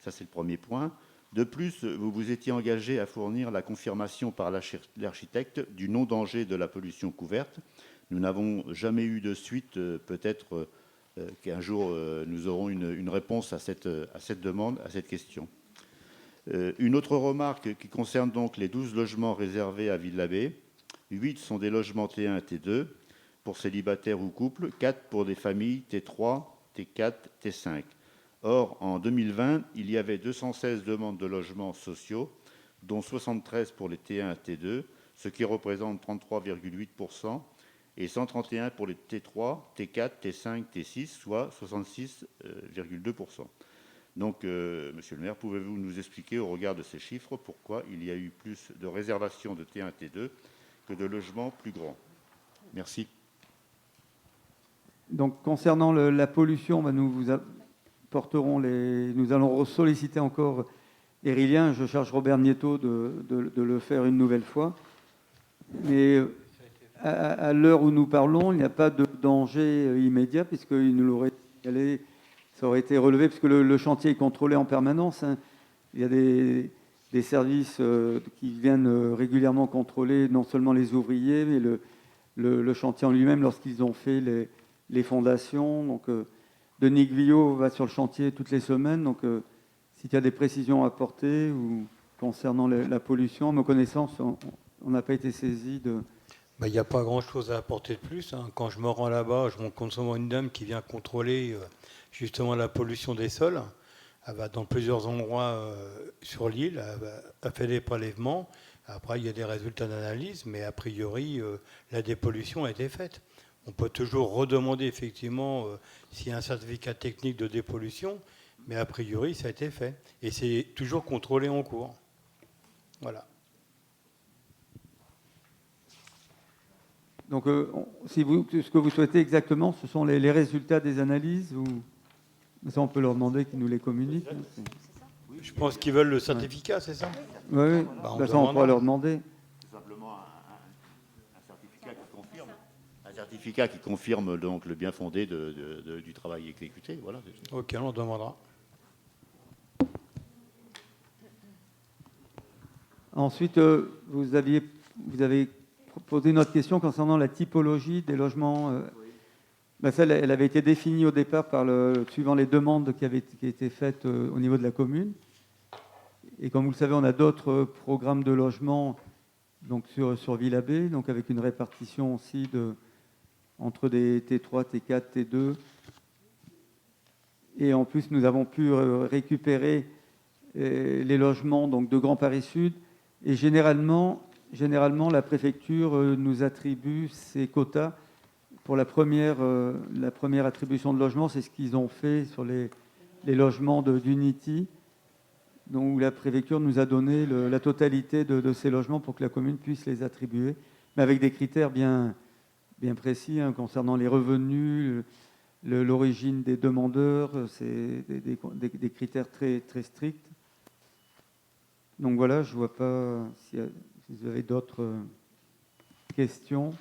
Ça, c'est le premier point. De plus, vous vous étiez engagé à fournir la confirmation par l'architecte du non-danger de la pollution couverte. Nous n'avons jamais eu de suite. Peut-être qu'un jour, nous aurons une réponse à cette demande, à cette question. Une autre remarque qui concerne donc les 12 logements réservés à Ville-l'Abbé. 8 sont des logements T1 et T2 pour célibataires ou couples, 4 pour des familles T3, T4, T5. Or, en 2020, il y avait 216 demandes de logements sociaux, dont 73 pour les T1 et T2, ce qui représente 33,8%, et 131 pour les T3, T4, T5, T6, soit 66,2%. Donc, Monsieur le maire, pouvez-vous nous expliquer, au regard de ces chiffres, pourquoi il y a eu plus de réservations de T1 et T2 que de logements plus grands? Merci. Donc, concernant la pollution, nous allons solliciter encore Aérillien. Je charge Robert Nieto de le faire une nouvelle fois. Mais à l'heure où nous parlons, il n'y a pas de danger immédiat, puisqu'il nous l'aurait signalé, ça aurait été relevé, puisque le chantier est contrôlé en permanence. Hein. Il y a des services qui viennent régulièrement contrôler non seulement les ouvriers, mais le chantier en lui-même lorsqu'ils ont fait les fondations. Donc, Denis Guyot va sur le chantier toutes les semaines. Donc, s'il y a des précisions à apporter ou concernant la pollution, à ma connaissance, on n'a pas été saisi de... Il n'y a pas grand-chose à apporter de plus. Hein. Quand je me rends là-bas, je rencontre souvent une dame qui vient contrôler justement la pollution des sols. Elle va dans plusieurs endroits sur l'île, elle fait des prélèvements. Après, il y a des résultats d'analyse, mais a priori, la dépollution a été faite. On peut toujours redemander effectivement s'il y a un certificat technique de dépollution, mais a priori, ça a été fait. Et c'est toujours contrôlé en cours. Voilà. Donc, ce que vous souhaitez exactement, ce sont les résultats des analyses, ou ça, on peut leur demander qu'ils nous les communiquent. Je pense qu'ils veulent le certificat, c'est ça? Oui, de toute façon, on pourra leur demander. Tout simplement un certificat qui confirme donc le bien fondé du travail exécuté. Voilà. Ok, on demandera. Ensuite, vous avez posé une autre question concernant la typologie des logements. Celle, elle avait été définie au départ suivant les demandes qui étaient faites au niveau de la commune. Et comme vous le savez, on a d'autres programmes de logement donc sur Ville-l'Abbé, donc avec une répartition aussi entre des T3, T4, T2. Et en plus, nous avons pu récupérer les logements donc, de Grand Paris Sud. Et généralement, la préfecture nous attribue ces quotas pour la première attribution de logement. C'est ce qu'ils ont fait sur les logements d'Unity, donc la préfecture nous a donné la totalité de ces logements pour que la commune puisse les attribuer, mais avec des critères bien précis concernant les revenus, l'origine des demandeurs. C'est des critères très, très stricts. Donc voilà, je ne vois pas si vous avez d'autres questions.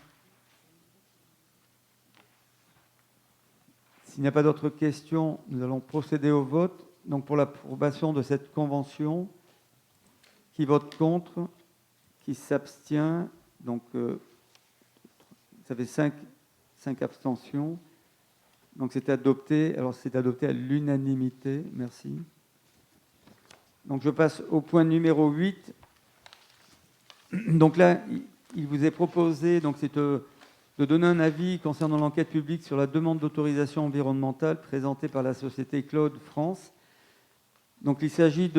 S'il n'y a pas d'autres questions, nous allons procéder au vote. Donc pour l'approbation de cette convention, qui vote contre, qui s'abstient, donc ça fait 5 abstentions. Donc c'est adopté. Alors c'est adopté à l'unanimité. Merci. Donc je passe au point numéro 8. Donc là, il vous est proposé, donc c'est de donner un avis concernant l'enquête publique sur la demande d'autorisation environnementale présentée par la société Claude France. Donc il s'agit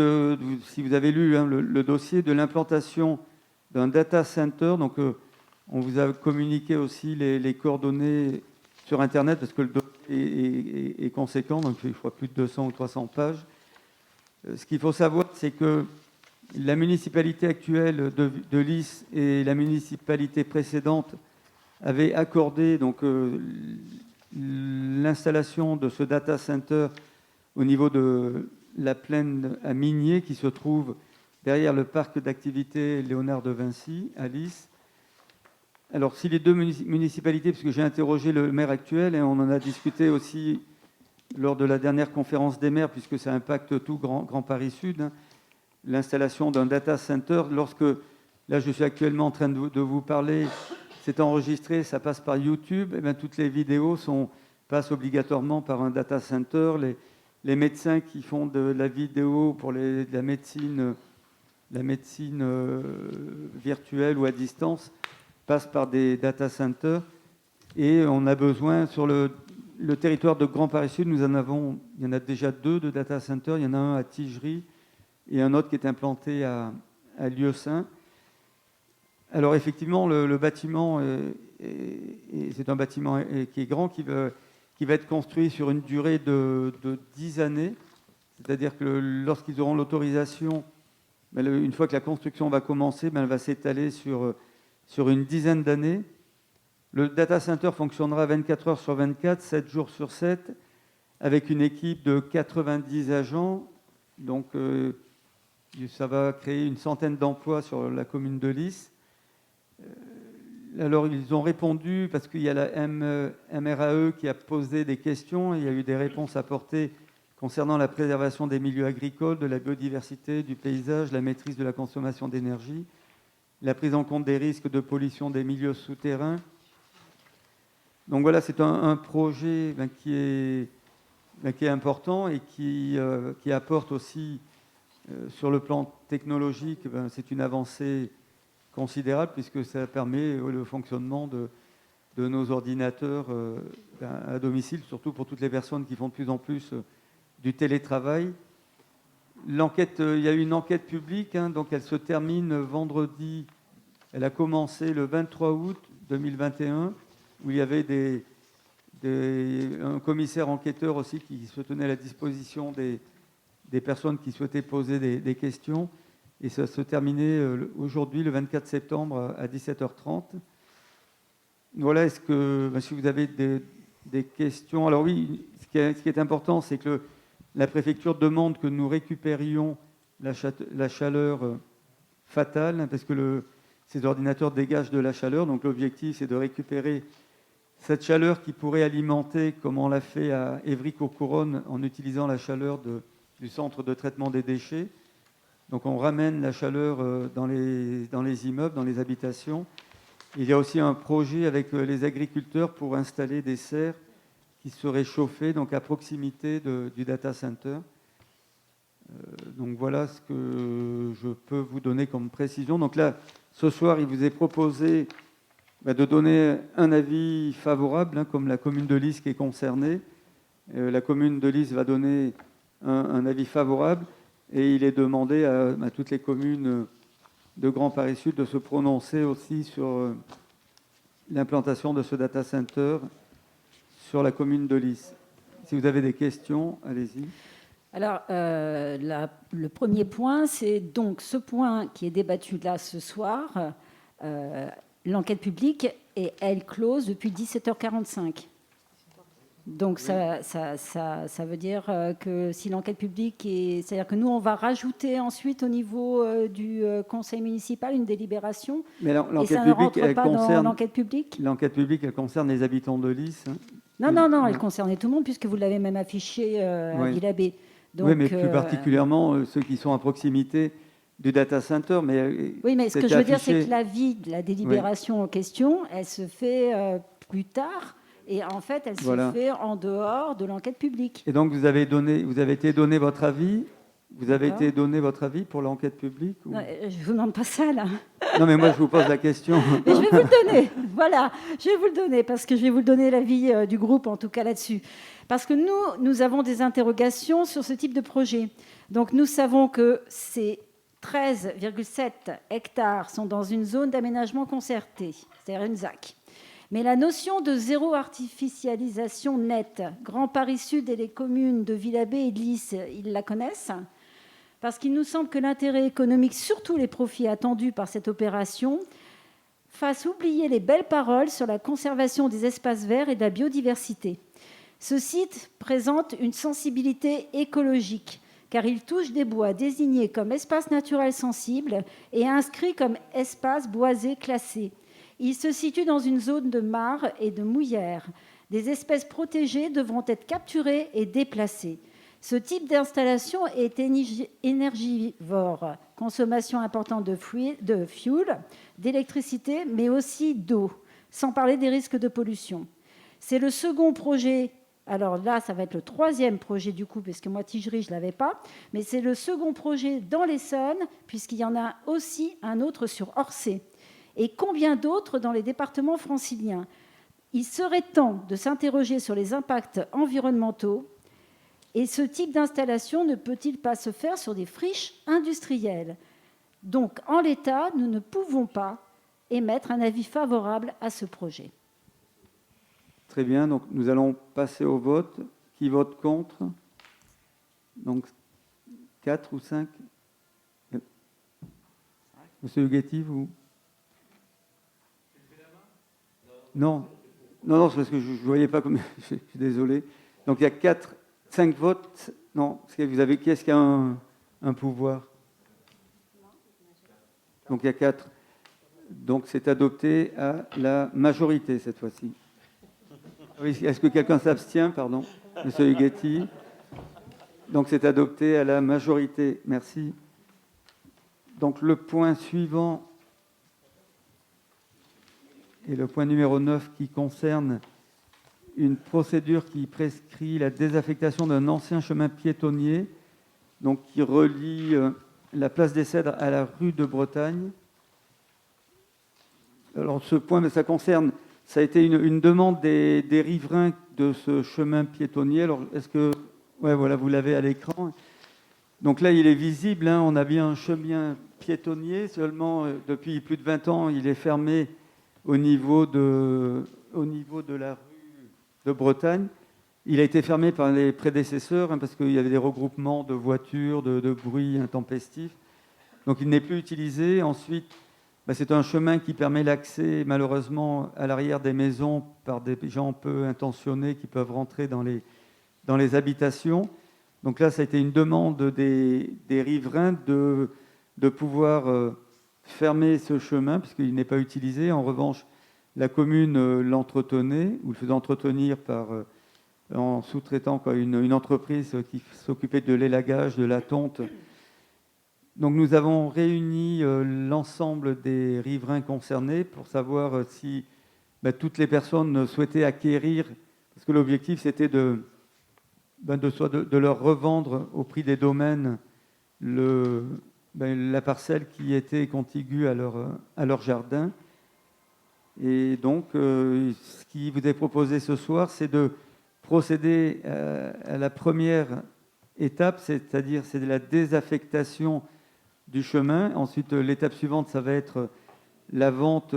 si vous avez lu le dossier, de l'implantation d'un data center. Donc on vous a communiqué aussi les coordonnées sur Internet, parce que le dossier est conséquent, donc je crois plus de 200 ou 300 pages. Ce qu'il faut savoir, c'est que la municipalité actuelle de Lys et la municipalité précédente avaient accordé donc, l'installation de ce data center au niveau de la plaine à Migné, qui se trouve derrière le parc d'activités Léonard de Vinci, à Lys. Alors, si les deux municipalités, parce que j'ai interrogé le maire actuel, et on en a discuté aussi lors de la dernière conférence des maires, puisque ça impacte tout Grand Paris Sud, hein, l'installation d'un data center. Lorsque, là je suis actuellement en train de vous parler, c'est enregistré, ça passe par YouTube, et bien toutes les vidéos passent obligatoirement par un data center. Les médecins qui font de la vidéo pour la médecine virtuelle ou à distance passent par des data centers. Et on a besoin, sur le territoire de Grand Paris Sud, il y en a déjà 2 de data centers. Il y en a un à Tigerie et un autre qui est implanté à Lieusaint. Alors effectivement, le bâtiment, c'est un bâtiment qui est grand, qui va être construit sur une durée de 10 années. C'est-à-dire que lorsqu'ils auront l'autorisation, une fois que la construction va commencer, elle va s'étaler sur une dizaine d'années. Le data center fonctionnera 24 heures sur 24, 7 jours sur 7, avec une équipe de 90 agents. Donc, ça va créer une centaine d'emplois sur la commune de Lys. Alors, ils ont répondu, parce qu'il y a la MRAE qui a posé des questions, et il y a eu des réponses apportées concernant la préservation des milieux agricoles, de la biodiversité, du paysage, la maîtrise de la consommation d'énergie, la prise en compte des risques de pollution des milieux souterrains. Donc voilà, c'est un projet qui est important et qui apporte aussi, sur le plan technologique, c'est une avancée considérable, puisque ça permet le fonctionnement de nos ordinateurs à domicile, surtout pour toutes les personnes qui font de plus en plus du télétravail. Il y a eu une enquête publique, donc elle se termine vendredi. Elle a commencé le 23 août 2021, où il y avait un commissaire enquêteur aussi qui se tenait à la disposition des personnes qui souhaitaient poser des questions. Et ça se terminait aujourd'hui, le 24 septembre, à 17h30. Voilà, si vous avez des questions... Alors oui, ce qui est important, c'est que la préfecture demande que nous récupérions la chaleur fatale, parce que ces ordinateurs dégagent de la chaleur. Donc l'objectif, c'est de récupérer cette chaleur qui pourrait alimenter, comme on l'a fait à Évry-Courcouronnes, en utilisant la chaleur du centre de traitement des déchets. Donc on ramène la chaleur dans les immeubles, dans les habitations. Il y a aussi un projet avec les agriculteurs pour installer des serres qui seraient chauffées donc à proximité du data center. Donc voilà ce que je peux vous donner comme précision. Donc là, ce soir, il vous est proposé de donner un avis favorable, comme la commune de Lys qui est concernée. La commune de Lys va donner un avis favorable, et il est demandé à toutes les communes de Grand Paris Sud de se prononcer aussi sur l'implantation de ce data center sur la commune de Lys. Si vous avez des questions, allez-y. Alors, le premier point, c'est donc ce point qui est débattu là ce soir. L'enquête publique est, elle, close depuis 17h45. Donc, ça veut dire que si l'enquête publique est... C'est-à-dire que nous, on va rajouter ensuite au niveau du conseil municipal une délibération. Mais et ça ne rentre pas dans l'enquête publique. L'enquête publique, elle concerne les habitants de Lys. Non, elle concernait tout le monde, puisque vous l'avez même affiché à Villabé. Donc, oui, mais plus particulièrement ceux qui sont à proximité du data center. Oui, mais ce que je veux dire, c'est que l'avis de la délibération en question, elle se fait plus tard. Et en fait, elle se fait en dehors de l'enquête publique. Et donc, vous avez été donné votre avis. Vous avez été donné votre avis pour l'enquête publique ou... Non, je ne vous demande pas ça, là. Non, mais moi, je vous pose la question. Mais je vais vous le donner. Voilà, je vais vous le donner, parce que je vais vous le donner l'avis du groupe, en tout cas là-dessus. Parce que nous avons des interrogations sur ce type de projet. Donc, nous savons que ces 13,7 hectares sont dans une zone d'aménagement concerté, c'est-à-dire une ZAC. Mais la notion de zéro artificialisation nette, Grand Paris Sud et les communes de Villabé et de Lys, ils la connaissent. parce qu'il nous semble que l'intérêt économique, surtout les profits attendus par cette opération, fasse oublier les belles paroles sur la conservation des espaces verts et de la biodiversité. Ce site présente une sensibilité écologique, car il touche des bois désignés comme espaces naturels sensibles et inscrits comme espaces boisés classés. Il se situe dans une zone de mares et de mouillères. Des espèces protégées devront être capturées et déplacées. Ce type d'installation est énergivore, consommation importante de fuel, d'électricité, mais aussi d'eau, sans parler des risques de pollution. C'est le second projet, alors là, ça va être le troisième projet du coup, parce que moi, Tigerie, je ne l'avais pas, mais c'est le second projet dans l'Essonne, puisqu'il y en a aussi un autre sur Orsay. Et combien d'autres dans les départements franciliens ? Il serait temps de s'interroger sur les impacts environnementaux. Et ce type d'installation ne peut-il pas se faire sur des friches industrielles ? Donc, en l'état, nous ne pouvons pas émettre un avis favorable à ce projet. Très bien, donc nous allons passer au vote. Qui vote contre ? Donc, 4 ou 5 ? Monsieur Huguetti, vous ? Non, c'est parce que je ne voyais pas comme... Je suis désolé. Donc, il y a 5 votes. Non, qui est-ce qui a un pouvoir ? Donc, il y a 4. Donc, c'est adopté à la majorité, cette fois-ci. Oui, est-ce que quelqu'un s'abstient, pardon, monsieur Huguetti ? Donc, c'est adopté à la majorité. Merci. Donc, le point suivant est le point numéro 9 qui concerne une procédure qui prescrit la désaffectation d'un ancien chemin piétonnier, donc qui relie la place des Cèdres à la rue de Bretagne. Alors, ce point, ça a été une demande des riverains de ce chemin piétonnier. Alors, est-ce que... Ouais, voilà, vous l'avez à l'écran. Donc là, il est visible, hein, on a bien un chemin piétonnier, seulement depuis plus de 20 ans, il est fermé au niveau de la rue de Bretagne. Il a été fermé par les prédécesseurs, hein, parce qu'il y avait des regroupements de voitures, de bruit intempestif. Donc il n'est plus utilisé. Ensuite, c'est un chemin qui permet l'accès, malheureusement, à l'arrière des maisons par des gens peu intentionnés qui peuvent rentrer dans les habitations. Donc là, ça a été une demande des riverains de pouvoir fermer ce chemin, puisqu'il n'est pas utilisé. En revanche, la commune l'entretenait, ou le faisait entretenir en sous-traitant une entreprise qui s'occupait de l'élagage, de la tonte. Donc nous avons réuni l'ensemble des riverains concernés pour savoir si toutes les personnes souhaitaient acquérir, parce que l'objectif c'était de leur revendre au prix des domaines la parcelle qui était contiguë à leur jardin. Et donc, ce qui vous est proposé ce soir, c'est de procéder à la première étape, c'est-à-dire c'est de la désaffectation du chemin. Ensuite, l'étape suivante, ça va être la vente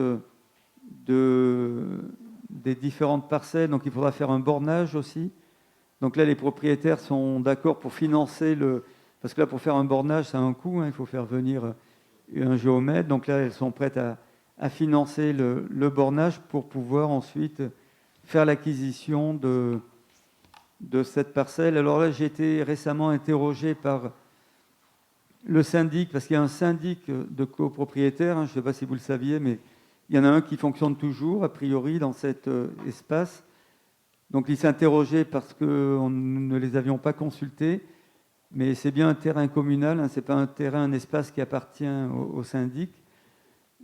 des différentes parcelles. Donc, il faudra faire un bornage aussi. Donc là, les propriétaires sont d'accord pour financer parce que là, pour faire un bornage, ça a un coût, hein, il faut faire venir un géomètre. Donc là, elles sont prêtes à financer le bornage pour pouvoir ensuite faire l'acquisition de cette parcelle. Alors là, j'ai été récemment interrogé par le syndic, parce qu'il y a un syndic de copropriétaires, hein, je ne sais pas si vous le saviez, mais il y en a un qui fonctionne toujours, a priori, dans cet espace. Donc il s'interrogeait parce que nous ne les avions pas consultés, mais c'est bien un terrain communal, hein, ce n'est pas un espace qui appartient au syndic,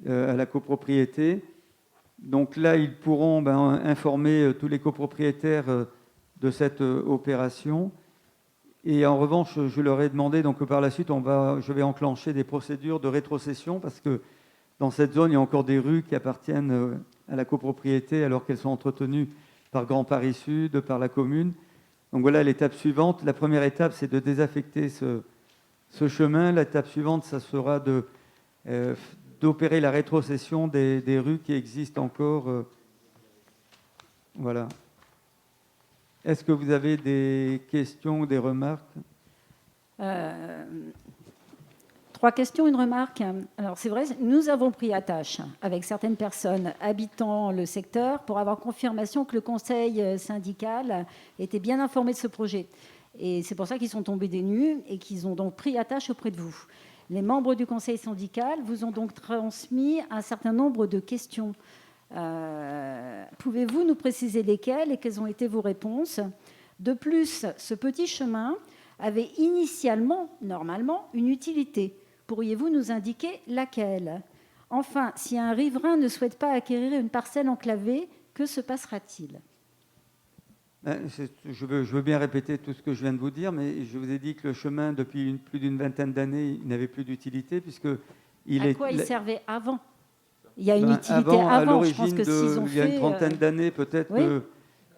à la copropriété. Donc là, ils pourront informer tous les copropriétaires de cette opération. Et en revanche, je leur ai demandé, donc par la suite, je vais enclencher des procédures de rétrocession, parce que dans cette zone, il y a encore des rues qui appartiennent à la copropriété, alors qu'elles sont entretenues par Grand Paris Sud, par la commune. Donc voilà l'étape suivante. La première étape, c'est de désaffecter ce chemin. L'étape suivante, ça sera d'opérer la rétrocession des rues qui existent encore. Voilà. Est-ce que vous avez des questions ou des remarques ? 3 questions, une remarque. Alors c'est vrai, nous avons pris attache avec certaines personnes habitant le secteur pour avoir confirmation que le conseil syndical était bien informé de ce projet. Et c'est pour ça qu'ils sont tombés des nues et qu'ils ont donc pris attache auprès de vous. Les membres du conseil syndical vous ont donc transmis un certain nombre de questions. Pouvez-vous nous préciser lesquelles et quelles ont été vos réponses? De plus, ce petit chemin avait initialement, normalement, une utilité. Pourriez-vous nous indiquer laquelle? Enfin, si un riverain ne souhaite pas acquérir une parcelle enclavée, que se passera-t-il? Je veux bien répéter tout ce que je viens de vous dire, mais je vous ai dit que le chemin, depuis plus d'une vingtaine d'années, il n'avait plus d'utilité, À quoi il servait avant? Il y a une utilité avant, je pense que s'ils ont fait... Il y a une trentaine d'années,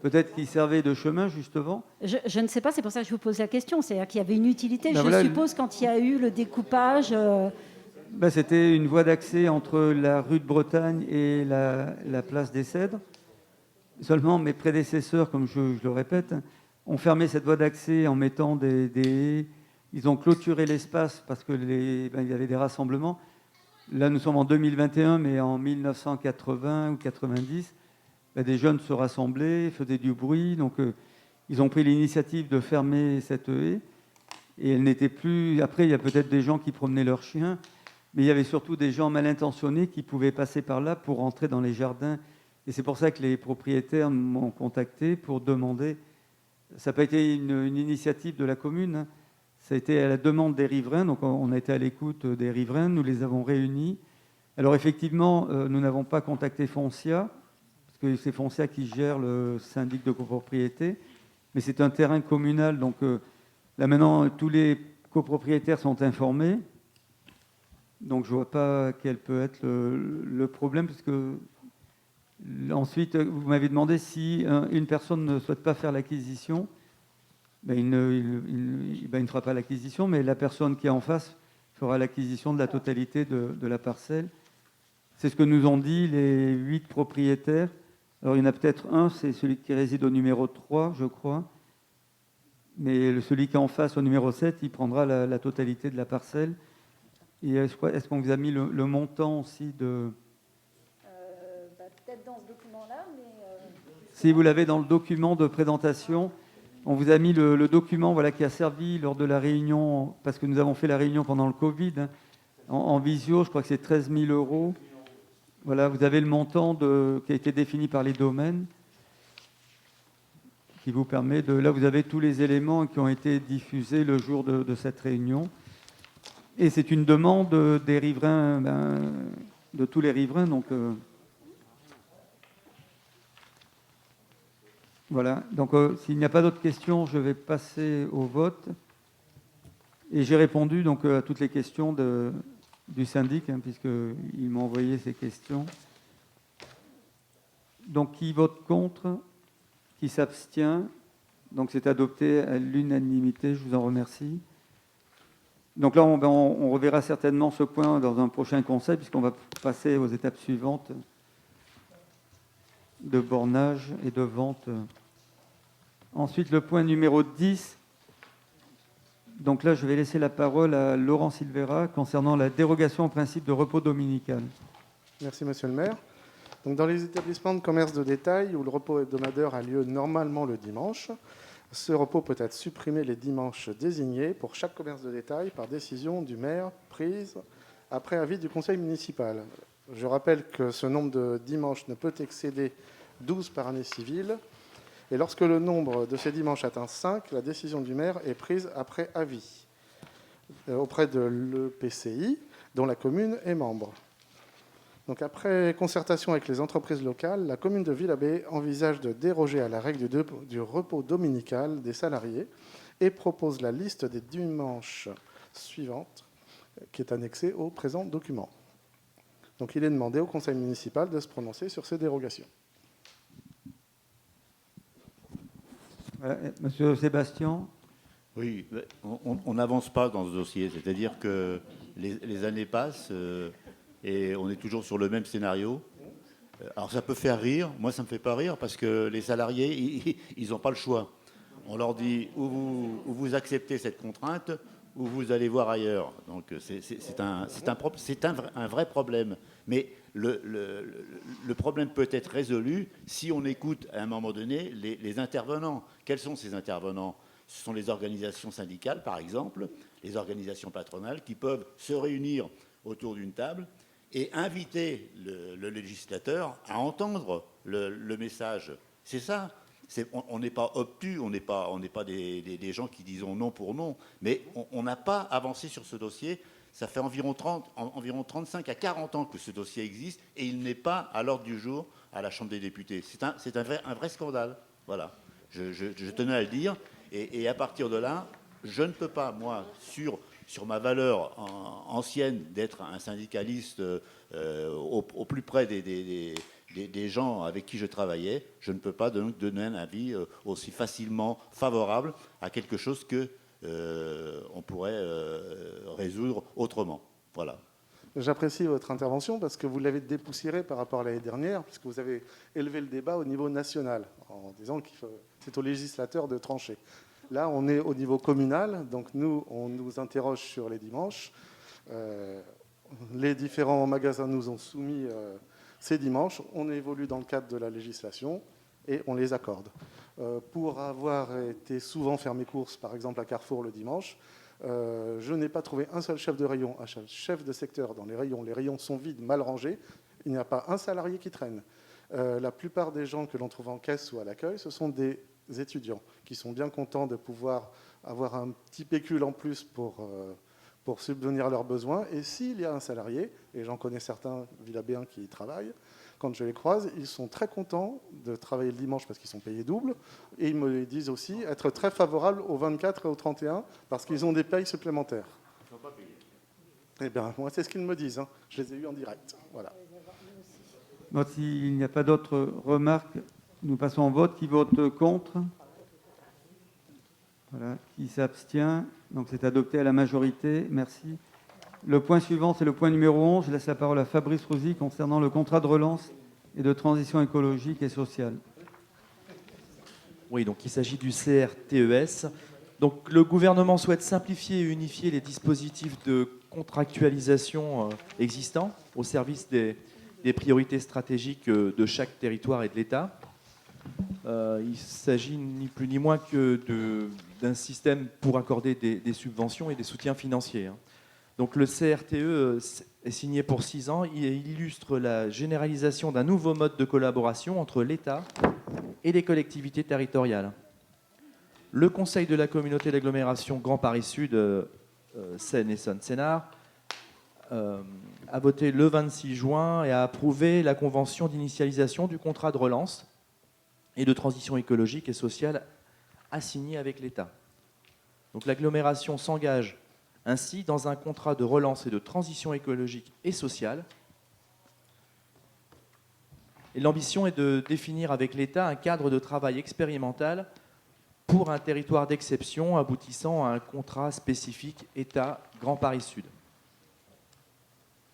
peut-être qu'il servait de chemin, justement. Je ne sais pas, c'est pour ça que je vous pose la question. C'est-à-dire qu'il y avait une utilité, voilà, suppose, quand il y a eu le découpage... C'était une voie d'accès entre la rue de Bretagne et la place des Cèdres. Seulement, mes prédécesseurs, comme je le répète, ont fermé cette voie d'accès en mettant des haies. Ils ont clôturé l'espace parce qu'il y avait des rassemblements. Là, nous sommes en 2021, mais en 1980 ou 90, des jeunes se rassemblaient, faisaient du bruit. Donc, ils ont pris l'initiative de fermer cette haie. Et elle n'était plus... Après, il y a peut-être des gens qui promenaient leurs chiens, mais il y avait surtout des gens mal intentionnés qui pouvaient passer par là pour rentrer dans les jardins. Et c'est pour ça que les propriétaires m'ont contacté pour demander... Ça n'a pas été une initiative de la commune, hein. Ça a été à la demande des riverains. Donc on a été à l'écoute des riverains, nous les avons réunis. Alors effectivement, nous n'avons pas contacté Foncia, parce que c'est Foncia qui gère le syndic de copropriété. Mais c'est un terrain communal, donc là maintenant, tous les copropriétaires sont informés. Donc je ne vois pas quel peut être le problème, puisque... Ensuite, vous m'avez demandé si une personne ne souhaite pas faire l'acquisition. Il ne fera pas l'acquisition, mais la personne qui est en face fera l'acquisition de la totalité de la parcelle. C'est ce que nous ont dit les 8 propriétaires. Alors, il y en a peut-être un, c'est celui qui réside au numéro 3, je crois. Mais celui qui est en face, au numéro 7, il prendra la totalité de la parcelle. Et est-ce qu'on vous a mis le montant aussi de... Peut-être dans ce document-là, mais... Si vous l'avez dans le document de présentation, on vous a mis le document qui a servi lors de la réunion, parce que nous avons fait la réunion pendant le Covid, hein, en visio, je crois que c'est 13 000 €. Voilà, vous avez le montant qui a été défini par les domaines, qui vous permet de... Là, vous avez tous les éléments qui ont été diffusés le jour de cette réunion. Et c'est une demande des riverains, de tous les riverains, donc... Voilà, donc s'il n'y a pas d'autres questions, je vais passer au vote. Et j'ai répondu donc à toutes les questions du syndic, hein, puisqu'il m'a envoyé ces questions. Donc qui vote contre? Qui s'abstient? Donc c'est adopté à l'unanimité, je vous en remercie. Donc là, on reverra certainement ce point dans un prochain conseil, puisqu'on va passer aux étapes suivantes de bornage et de vente. Ensuite, le point numéro 10. Donc là, je vais laisser la parole à Laurent Silveira concernant la dérogation au principe de repos dominical. Merci, monsieur le maire. Donc, dans les établissements de commerce de détail où le repos hebdomadaire a lieu normalement le dimanche, ce repos peut être supprimé les dimanches désignés pour chaque commerce de détail par décision du maire prise après avis du conseil municipal. Je rappelle que ce nombre de dimanches ne peut excéder 12 par année civile. Et lorsque le nombre de ces dimanches atteint 5, la décision du maire est prise après avis auprès de l'EPCI, dont la commune est membre. Donc, après concertation avec les entreprises locales, la commune de Villabé envisage de déroger à la règle du repos dominical des salariés et propose la liste des dimanches suivantes qui est annexée au présent document. Donc, il est demandé au conseil municipal de se prononcer sur ces dérogations. Monsieur Sébastien. Oui, on n'avance pas dans ce dossier. C'est-à-dire que les années passent et on est toujours sur le même scénario. Alors ça peut faire rire. Moi, ça ne me fait pas rire parce que les salariés, ils n'ont pas le choix. On leur dit ou vous acceptez cette contrainte ou vous allez voir ailleurs. Donc c'est un vrai problème. Mais le problème peut être résolu si on écoute à un moment donné les intervenants. Quels sont ces intervenants? Ce sont les organisations syndicales, par exemple, les organisations patronales qui peuvent se réunir autour d'une table et inviter le législateur à entendre le message. C'est ça. On n'est pas obtus, on n'est pas des gens qui disons non pour non, mais on n'a pas avancé sur ce dossier. Ça fait environ 35 à 40 ans que ce dossier existe et il n'est pas à l'ordre du jour à la Chambre des députés. C'est un vrai scandale. Voilà. Je tenais à le dire. Et à partir de là, je ne peux pas, moi, sur ma valeur ancienne d'être un syndicaliste au plus près des gens avec qui je travaillais, je ne peux pas donc donner un avis aussi facilement favorable à quelque chose que on pourrait résoudre autrement. Voilà. J'apprécie votre intervention parce que vous l'avez dépoussiéré par rapport à l'année dernière, puisque vous avez élevé le débat au niveau national, en disant que c'est au législateur de trancher. Là, on est au niveau communal, donc nous, on nous interroge sur les dimanches. Les différents magasins nous ont soumis ces dimanches. On évolue dans le cadre de la législation et on les accorde. Pour avoir été souvent faire mes courses, par exemple à Carrefour le dimanche, je n'ai pas trouvé un seul chef de rayon, un seul chef de secteur dans les rayons. Les rayons sont vides, mal rangés. Il n'y a pas un salarié qui traîne. La plupart des gens que l'on trouve en caisse ou à l'accueil, ce sont des étudiants qui sont bien contents de pouvoir avoir un petit pécule en plus pour subvenir à leurs besoins. Et s'il y a un salarié, et j'en connais certains Villabéens qui y travaillent, quand je les croise, ils sont très contents de travailler le dimanche parce qu'ils sont payés double. Et ils me disent aussi être très favorables au 24 et au 31 parce qu'ils ont des payes supplémentaires. Ils ne sont pas payés. Eh bien, moi, c'est ce qu'ils me disent. Hein. Je les ai eus en direct. Voilà. Bon, s'il n'y a pas d'autres remarques, nous passons au vote. Qui vote contre? Voilà. Qui s'abstient? Donc c'est adopté à la majorité. Merci. Le point suivant, c'est le point numéro 11. Je laisse la parole à Fabrice Rouzy concernant le contrat de relance et de transition écologique et sociale. Oui, donc il s'agit du CRTES. Donc le gouvernement souhaite simplifier et unifier les dispositifs de contractualisation existants au service des priorités stratégiques de chaque territoire et de l'État. Il s'agit ni plus ni moins que d'un système pour accorder des subventions et des soutiens financiers. Donc le CRTE est signé pour 6 ans. Il illustre la généralisation d'un nouveau mode de collaboration entre l'État et les collectivités territoriales. Le Conseil de la communauté d'agglomération Grand Paris Sud, Seine-Essonne-Sénart, a voté le 26 juin et a approuvé la convention d'initialisation du contrat de relance et de transition écologique et sociale assignée avec l'État. Donc l'agglomération s'engage ainsi dans un contrat de relance et de transition écologique et sociale. Et l'ambition est de définir avec l'État un cadre de travail expérimental pour un territoire d'exception aboutissant à un contrat spécifique État Grand Paris Sud.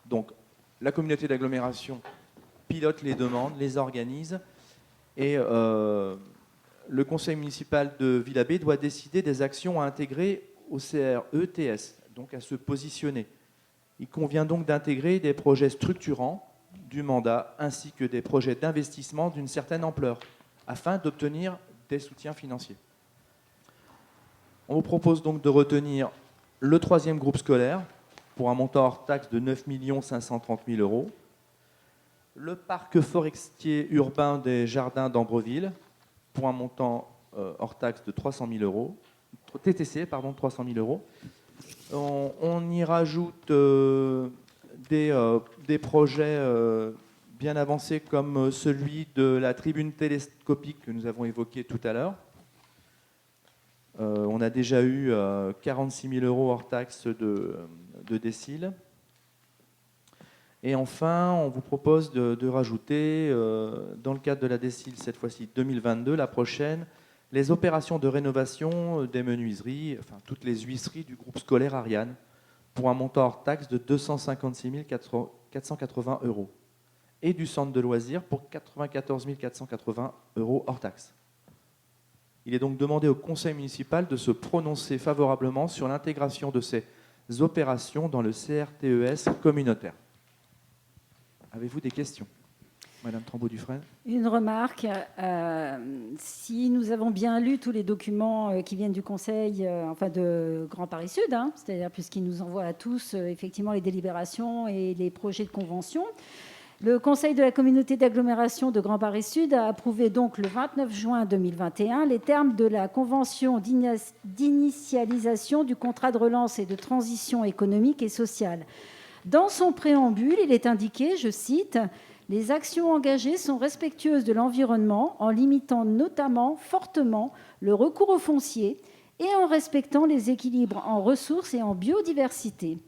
Donc la communauté d'agglomération pilote les demandes, les organise et le conseil municipal de Villabé doit décider des actions à intégrer au CRETS, donc à se positionner. Il convient donc d'intégrer des projets structurants du mandat ainsi que des projets d'investissement d'une certaine ampleur afin d'obtenir des soutiens financiers. On vous propose donc de retenir le 3e groupe scolaire pour un montant hors taxe de 9 530 000 €, le parc forestier urbain des Jardins d'Ambreville pour un montant hors taxe de 300 000 €, TTC, pardon, 300 000 €. On y rajoute des projets bien avancés comme celui de la tribune télescopique que nous avons évoqué tout à l'heure. On a déjà eu 46 000 € hors taxe de décile. Et enfin, on vous propose de rajouter, dans le cadre de la décile, cette fois-ci 2022, la prochaine, les opérations de rénovation des menuiseries, enfin toutes les huisseries du groupe scolaire Ariane, pour un montant hors taxe de 256 480 €, et du centre de loisirs pour 94 480 € hors taxe. Il est donc demandé au conseil municipal de se prononcer favorablement sur l'intégration de ces opérations dans le CRTES communautaire. Avez-vous des questions, Madame Trembaud-Dufresne? Une remarque, si nous avons bien lu tous les documents qui viennent du Conseil de Grand Paris Sud, c'est-à-dire puisqu'ils nous envoient à tous effectivement les délibérations et les projets de convention, le Conseil de la communauté d'agglomération de Grand Paris Sud a approuvé donc le 29 juin 2021 les termes de la convention d'initialisation du contrat de relance et de transition économique et sociale. Dans son préambule, il est indiqué, je cite, « Les actions engagées sont respectueuses de l'environnement en limitant notamment fortement le recours au foncier et en respectant les équilibres en ressources et en biodiversité.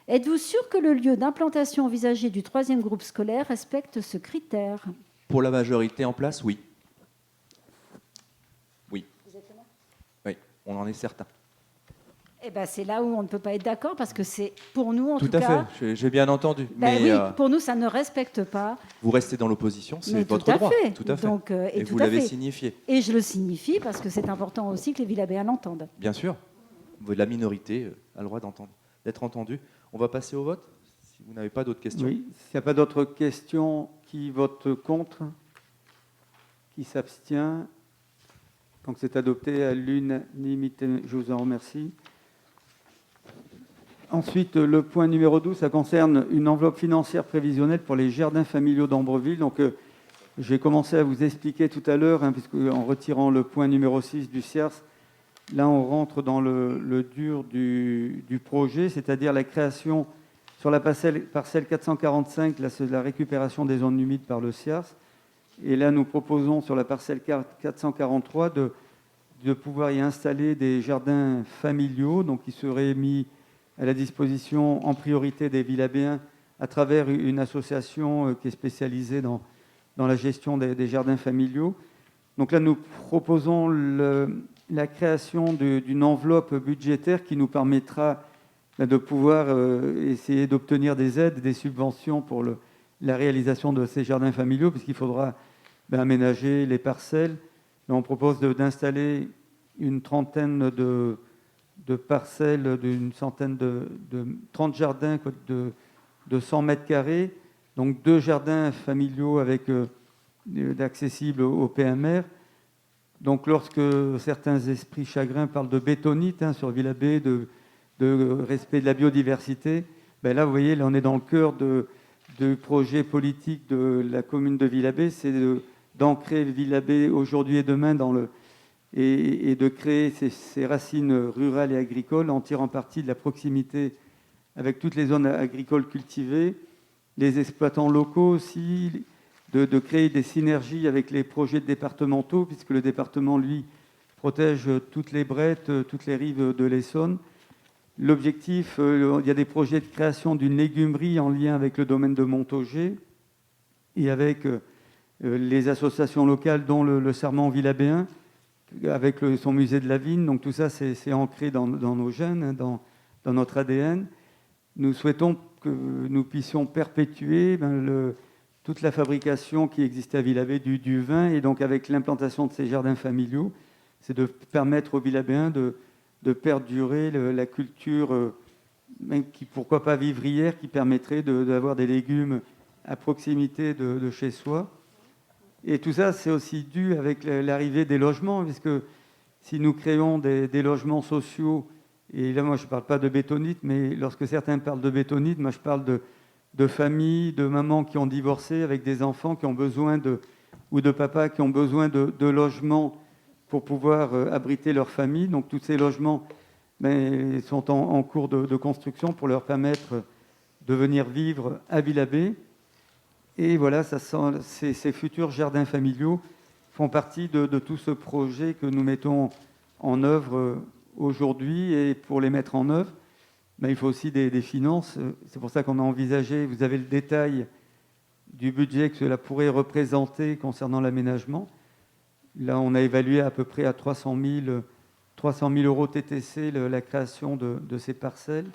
Êtes-vous sûr que le lieu d'implantation envisagé du 3e groupe scolaire respecte ce critère ?» Pour la majorité en place, oui. Oui. Oui, on en est certain. Eh ben, c'est là où on ne peut pas être d'accord, parce que c'est, pour nous en tout cas... Tout à fait, j'ai bien entendu. Oui, pour nous, ça ne respecte pas. Vous restez dans l'opposition, c'est votre droit. Tout à fait. Donc, et vous l'avez signifié. Et je le signifie, parce que c'est important aussi que les Villabéens l'entendent. Bien sûr. La minorité a le droit d'être entendue. On va passer au vote, si vous n'avez pas d'autres questions. Oui, s'il n'y a pas d'autres questions, qui vote contre? Qui s'abstient? Donc c'est adopté à l'unanimité. Je vous en remercie. Ensuite, le point numéro 12, ça concerne une enveloppe financière prévisionnelle pour les jardins familiaux d'Ambreville. Donc, j'ai commencé à vous expliquer tout à l'heure, puisque en retirant le point numéro 6 du CIRS, là, on rentre dans le dur du projet, c'est-à-dire la création sur la parcelle 445, là, c'est la récupération des zones humides par le CIRS. Et là, nous proposons sur la parcelle 443 de pouvoir y installer des jardins familiaux, donc qui seraient mis à la disposition en priorité des Villabéens à travers une association qui est spécialisée dans la gestion des jardins familiaux. Donc là, nous proposons la création d'une enveloppe budgétaire qui nous permettra de pouvoir essayer d'obtenir des aides, des subventions pour la réalisation de ces jardins familiaux, puisqu'il faudra aménager les parcelles. Là, on propose d'installer une trentaine de parcelles d'une centaine de 30 jardins de 100 mètres carrés, donc 2 jardins familiaux avec d'accessibles au PMR. Donc lorsque certains esprits chagrins parlent de bétonite sur Villabé, de respect de la biodiversité, là vous voyez, là on est dans le cœur du projet politique de la commune de Villabé, c'est d'ancrer Villabé aujourd'hui et demain et de créer ces racines rurales et agricoles en tirant parti de la proximité avec toutes les zones agricoles cultivées, les exploitants locaux aussi, de créer des synergies avec les projets départementaux, puisque le département, lui, protège toutes les brettes, toutes les rives de l'Essonne. L'objectif, il y a des projets de création d'une légumerie en lien avec le domaine de Montaugé et avec les associations locales, dont le Serment Villabéen, avec son musée de la vigne. Donc tout ça, c'est ancré dans nos gènes, dans notre ADN. Nous souhaitons que nous puissions perpétuer toute la fabrication qui existait à Villabé du vin, et donc avec l'implantation de ces jardins familiaux, c'est de permettre aux Villabéens de perdurer la culture, même pourquoi pas vivrière, qui permettrait d'avoir des légumes à proximité de chez soi. Et tout ça, c'est aussi dû avec l'arrivée des logements, puisque si nous créons des logements sociaux, et là, moi, je ne parle pas de bétonite, mais lorsque certains parlent de bétonite, moi, je parle de familles, de mamans qui ont divorcé avec des enfants qui ont besoin ou de papas qui ont besoin de logements pour pouvoir abriter leur famille. Donc, tous ces logements sont en cours de construction pour leur permettre de venir vivre à Villabé. Et voilà, ces futurs jardins familiaux font partie de tout ce projet que nous mettons en œuvre aujourd'hui. Et pour les mettre en œuvre, il faut aussi des finances. C'est pour ça qu'on a envisagé, vous avez le détail du budget que cela pourrait représenter concernant l'aménagement. Là, on a évalué à peu près à 300 000 euros TTC la création de ces parcelles.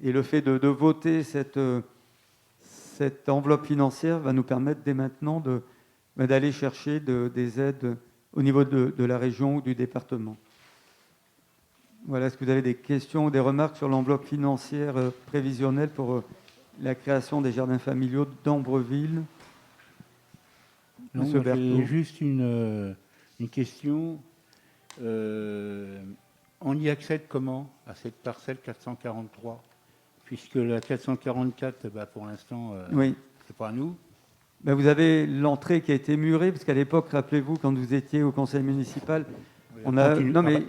Et le fait de voter cette enveloppe financière va nous permettre dès maintenant d'aller chercher des aides au niveau de la région ou du département. Voilà, est-ce que vous avez des questions ou des remarques sur l'enveloppe financière prévisionnelle pour la création des jardins familiaux d'Ambreville? Non, Monsieur Berthaud. j'ai juste une question. On y accède comment à cette parcelle 443? Puisque la 444, pour l'instant, Oui. c'est pas à nous. Ben, vous avez l'entrée qui a été murée, parce qu'à l'époque, rappelez-vous, quand vous étiez au conseil municipal, on a...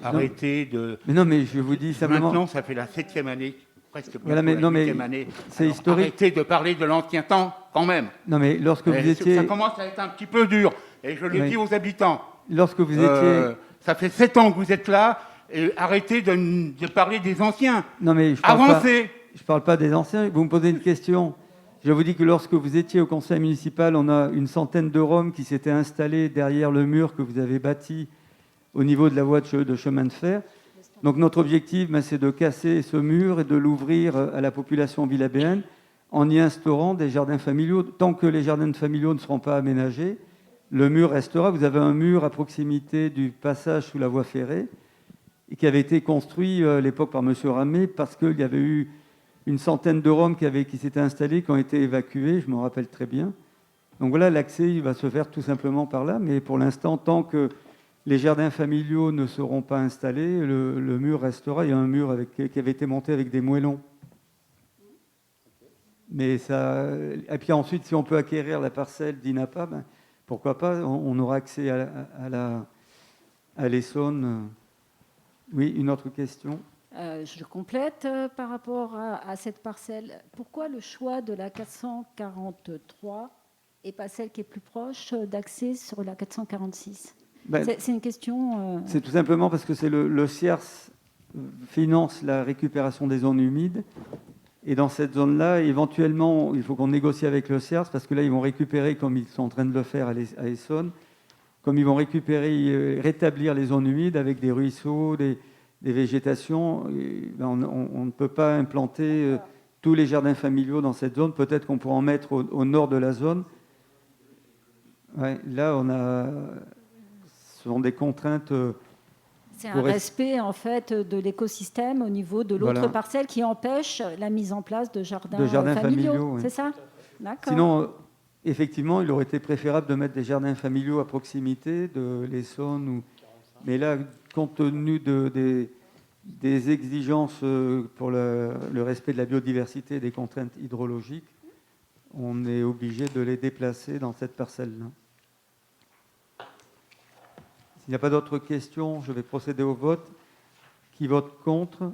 Arrêtez de... Mais non, mais je vous dis simplement... Maintenant, ça fait la 7e année, presque Voilà, bientôt mais, la 8e année. C'est Alors, historique. arrêtez de parler de l'ancien temps, quand même. Non, mais lorsque vous étiez... Ça commence à être un petit peu dur, et je l'ai dit aux habitants. Lorsque vous étiez... Ça fait 7 ans que vous êtes là, et arrêtez de parler des anciens. Non, mais avancez. Je ne parle pas des anciens. Vous me posez une question. Je vous dis que lorsque vous étiez au conseil municipal, on a une centaine de Roms qui s'étaient installés derrière le mur que vous avez bâti au niveau de la voie de chemin de fer. Donc notre objectif, c'est de casser ce mur et de l'ouvrir à la population villabéenne en y instaurant des jardins familiaux. Tant que les jardins familiaux ne seront pas aménagés, le mur restera. Vous avez un mur à proximité du passage sous la voie ferrée et qui avait été construit à l'époque par M. Ramé parce qu'il y avait eu une centaine de Roms qui s'étaient installés, qui ont été évacués, je m'en rappelle très bien. Donc voilà, l'accès il va se faire tout simplement par là, mais pour l'instant, tant que les jardins familiaux ne seront pas installés, le mur restera. Il y a un mur qui avait été monté avec des moellons. Mais ça... Et puis ensuite, si on peut acquérir la parcelle d'INAPA, pourquoi pas, on aura accès à l'Essonne. Oui, une autre question. Je complète par rapport à cette parcelle. Pourquoi le choix de la 443 et pas celle qui est plus proche d'accès sur la 446? C'est une question... C'est tout simplement parce que c'est le CIERS finance la récupération des zones humides. Et dans cette zone-là, éventuellement, il faut qu'on négocie avec le CIERS parce que là, ils vont récupérer, comme ils sont en train de le faire à Essonne, comme ils vont rétablir les zones humides avec des ruisseaux, des végétations, on ne peut pas implanter tous les jardins familiaux dans cette zone. Peut-être qu'on pourra en mettre au nord de la zone. Ouais, là, ce sont des contraintes. C'est un respect en fait de l'écosystème au niveau de l'autre parcelle qui empêche la mise en place de jardins familiaux. C'est ça? D'accord. Sinon, effectivement, il aurait été préférable de mettre des jardins familiaux à proximité de l'Essonne. Mais là, compte tenu des exigences pour le respect de la biodiversité et des contraintes hydrologiques, on est obligé de les déplacer dans cette parcelle-là. S'il n'y a pas d'autres questions, je vais procéder au vote. Qui vote contre?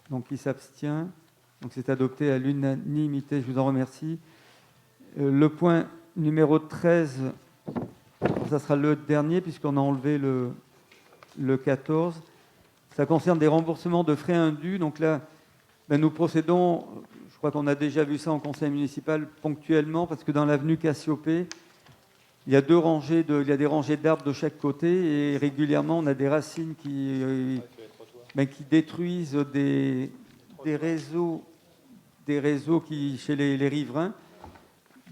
Donc, qui s'abstient? Donc, c'est adopté à l'unanimité. Je vous en remercie. Le point numéro 13, ça sera le dernier puisqu'on a enlevé le 14. Ça concerne des remboursements de frais indus. Donc là, nous procédons, je crois qu'on a déjà vu ça en conseil municipal ponctuellement, parce que dans l'avenue Cassiopée, il y a des rangées d'arbres de chaque côté et régulièrement, on a des racines qui détruisent des réseaux chez les riverains.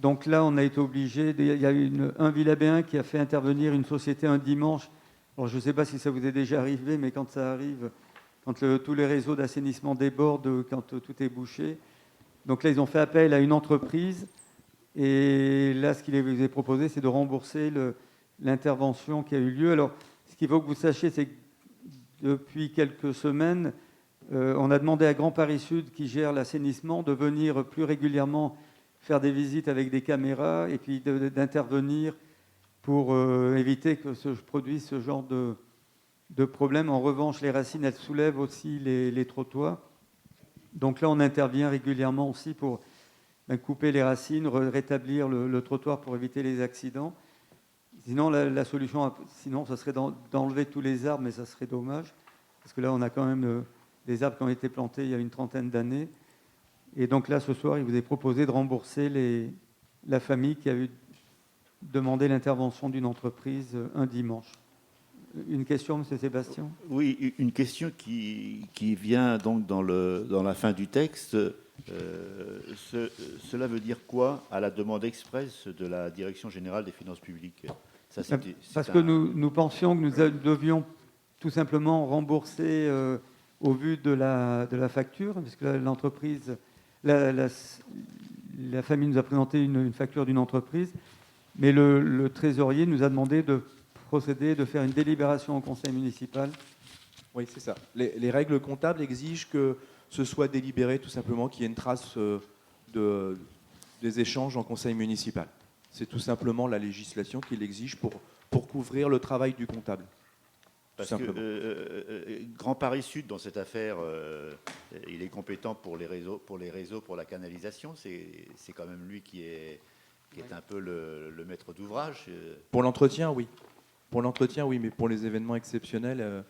Donc là, on a été obligé, il y a un villabéen qui a fait intervenir une société un dimanche. Alors, je ne sais pas si ça vous est déjà arrivé, mais quand ça arrive, quand tous les réseaux d'assainissement débordent, quand tout est bouché. Donc là, ils ont fait appel à une entreprise. Et là, ce qu'il vous est proposé, c'est de rembourser l'intervention qui a eu lieu. Alors, ce qu'il faut que vous sachiez, c'est que depuis quelques semaines, on a demandé à Grand Paris Sud, qui gère l'assainissement, de venir plus régulièrement faire des visites avec des caméras et puis d'intervenir pour éviter que se produise ce genre de problème. En revanche, les racines, elles soulèvent aussi les trottoirs. Donc là, on intervient régulièrement aussi pour couper les racines, rétablir le trottoir pour éviter les accidents. Sinon, la solution, ça serait d'enlever tous les arbres, mais ça serait dommage, parce que là, on a quand même des arbres qui ont été plantés il y a une trentaine d'années. Et donc là, ce soir, il vous est proposé de rembourser la famille qui a demandé l'intervention d'une entreprise un dimanche. Une question, M. Sébastien? Oui, une question qui vient donc dans la fin du texte. Cela veut dire quoi à la demande expresse de la Direction générale des finances publiques? Parce que nous pensions que nous devions tout simplement rembourser au vu de la facture, puisque l'entreprise, la famille nous a présenté une facture d'une entreprise, mais le trésorier nous a demandé de procéder, de faire une délibération au conseil municipal. Oui, c'est ça. Les règles comptables exigent que ce soit délibéré, tout simplement, qu'il y ait une trace des échanges en conseil municipal. C'est tout simplement la législation qui l'exige pour couvrir le travail du comptable. Parce que Grand Paris Sud, dans cette affaire, il est compétent pour les réseaux, pour la canalisation. C'est quand même lui qui est un peu le maître d'ouvrage. Pour l'entretien, oui. Pour l'entretien, oui, mais pour les événements exceptionnels,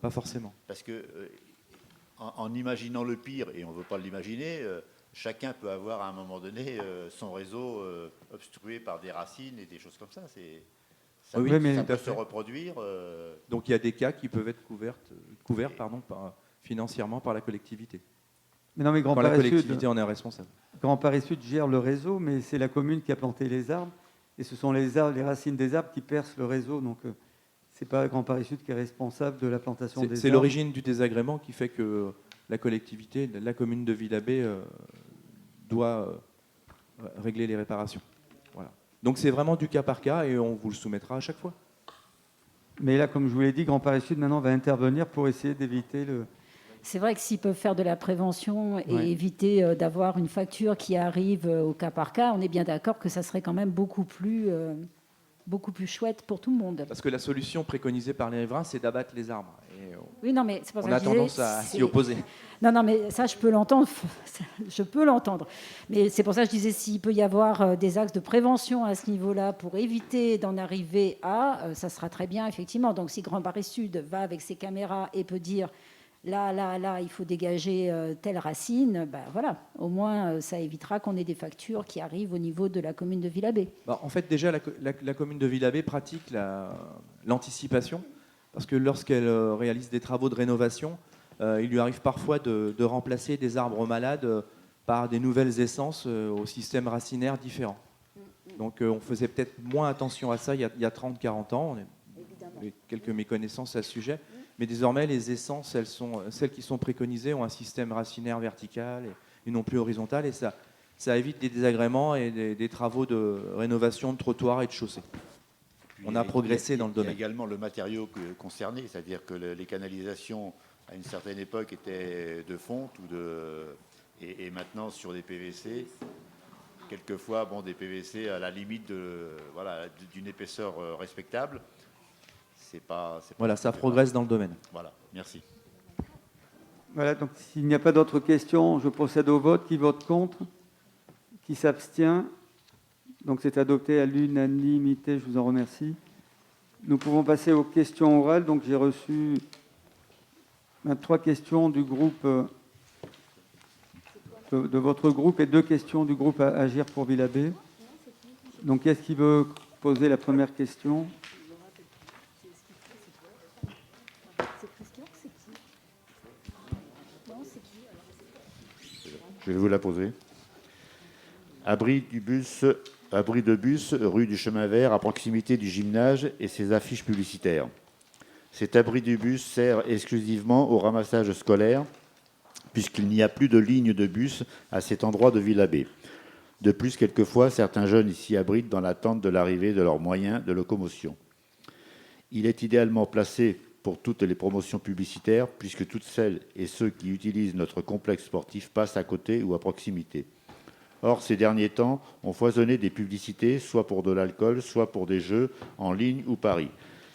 pas forcément. Parce que en imaginant le pire, et on ne veut pas l'imaginer, chacun peut avoir à un moment donné son réseau obstrué par des racines et des choses comme ça. Ça peut se reproduire. Donc il y a des cas qui peuvent être couverts financièrement par la collectivité. Mais non, mais Quand la collectivité en est responsable. Grand Paris Sud gère le réseau, mais c'est la commune qui a planté les arbres. Et ce sont les racines des arbres qui percent le réseau. Donc ce n'est pas Grand Paris Sud qui est responsable de la plantation des arbres. C'est l'origine du désagrément qui fait que la collectivité, la commune de Villabé, doit régler les réparations. Voilà. Donc c'est vraiment du cas par cas et on vous le soumettra à chaque fois. Mais là, comme je vous l'ai dit, Grand Paris Sud maintenant va intervenir pour essayer d'éviter le... C'est vrai que s'ils peuvent faire de la prévention et éviter d'avoir une facture qui arrive au cas par cas, on est bien d'accord que ça serait quand même beaucoup plus chouette pour tout le monde. Parce que la solution préconisée par les riverains, c'est d'abattre les arbres. Et oui, non, mais c'est pour ça on a tendance à s'y opposer. Non, mais ça, je peux l'entendre. Mais c'est pour ça que je disais, s'il peut y avoir des axes de prévention à ce niveau-là pour éviter d'en arriver à, ça sera très bien, effectivement. Donc, si Grand Paris Sud va avec ses caméras et peut dire, là, il faut dégager telle racine, ben voilà, au moins, ça évitera qu'on ait des factures qui arrivent au niveau de la commune de Villabé. En fait, déjà, la commune de Villabé pratique l'anticipation, parce que lorsqu'elle réalise des travaux de rénovation, il lui arrive parfois de remplacer des arbres malades par des nouvelles essences au système racinaire différent. Donc on faisait peut-être moins attention à ça il y a 30-40 ans. On a quelques méconnaissances à ce sujet. Mais désormais, les essences, celles qui sont préconisées, ont un système racinaire vertical et non plus horizontal. Et ça évite des désagréments et des travaux de rénovation de trottoirs et de chaussées. On a progressé dans le domaine. Il y a également le matériau concerné, c'est-à-dire que les canalisations, à une certaine époque, étaient de fonte et maintenant sur des PVC. Quelquefois, des PVC à la limite d'une épaisseur respectable. Ça progresse dans le domaine. Voilà, merci. Voilà, donc s'il n'y a pas d'autres questions, je procède au vote. Qui vote contre? Qui s'abstient? Donc c'est adopté à l'unanimité, je vous en remercie. Nous pouvons passer aux questions orales. Donc j'ai reçu 23 questions du groupe, de votre groupe, et 2 questions du groupe Agir pour Villabé. Donc qui est-ce qui veut poser la première question? Je vais vous la poser. Abri de bus, rue du Chemin Vert, à proximité du gymnase et ses affiches publicitaires. Cet abri du bus sert exclusivement au ramassage scolaire, puisqu'il n'y a plus de ligne de bus à cet endroit de Villabé. De plus, quelquefois, certains jeunes s'y abritent dans l'attente de l'arrivée de leurs moyens de locomotion. Il est idéalement placé pour toutes les promotions publicitaires, puisque toutes celles et ceux qui utilisent notre complexe sportif passent à côté ou à proximité. Or, ces derniers temps, on foisonnait des publicités, soit pour de l'alcool, soit pour des jeux en ligne ou paris.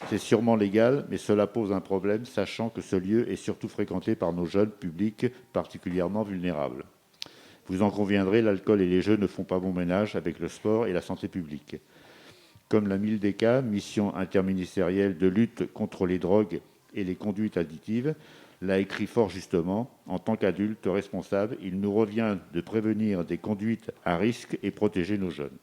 C'est sûrement légal, mais cela pose un problème, sachant que ce lieu est surtout fréquenté par nos jeunes publics particulièrement vulnérables. Vous en conviendrez, l'alcool et les jeux ne font pas bon ménage avec le sport et la santé publique. Comme la MILDECA, mission interministérielle de lutte contre les drogues et les conduites additives, l'a écrit fort justement, en tant qu'adultes responsables, il nous revient de prévenir des conduites à risque et protéger nos jeunes.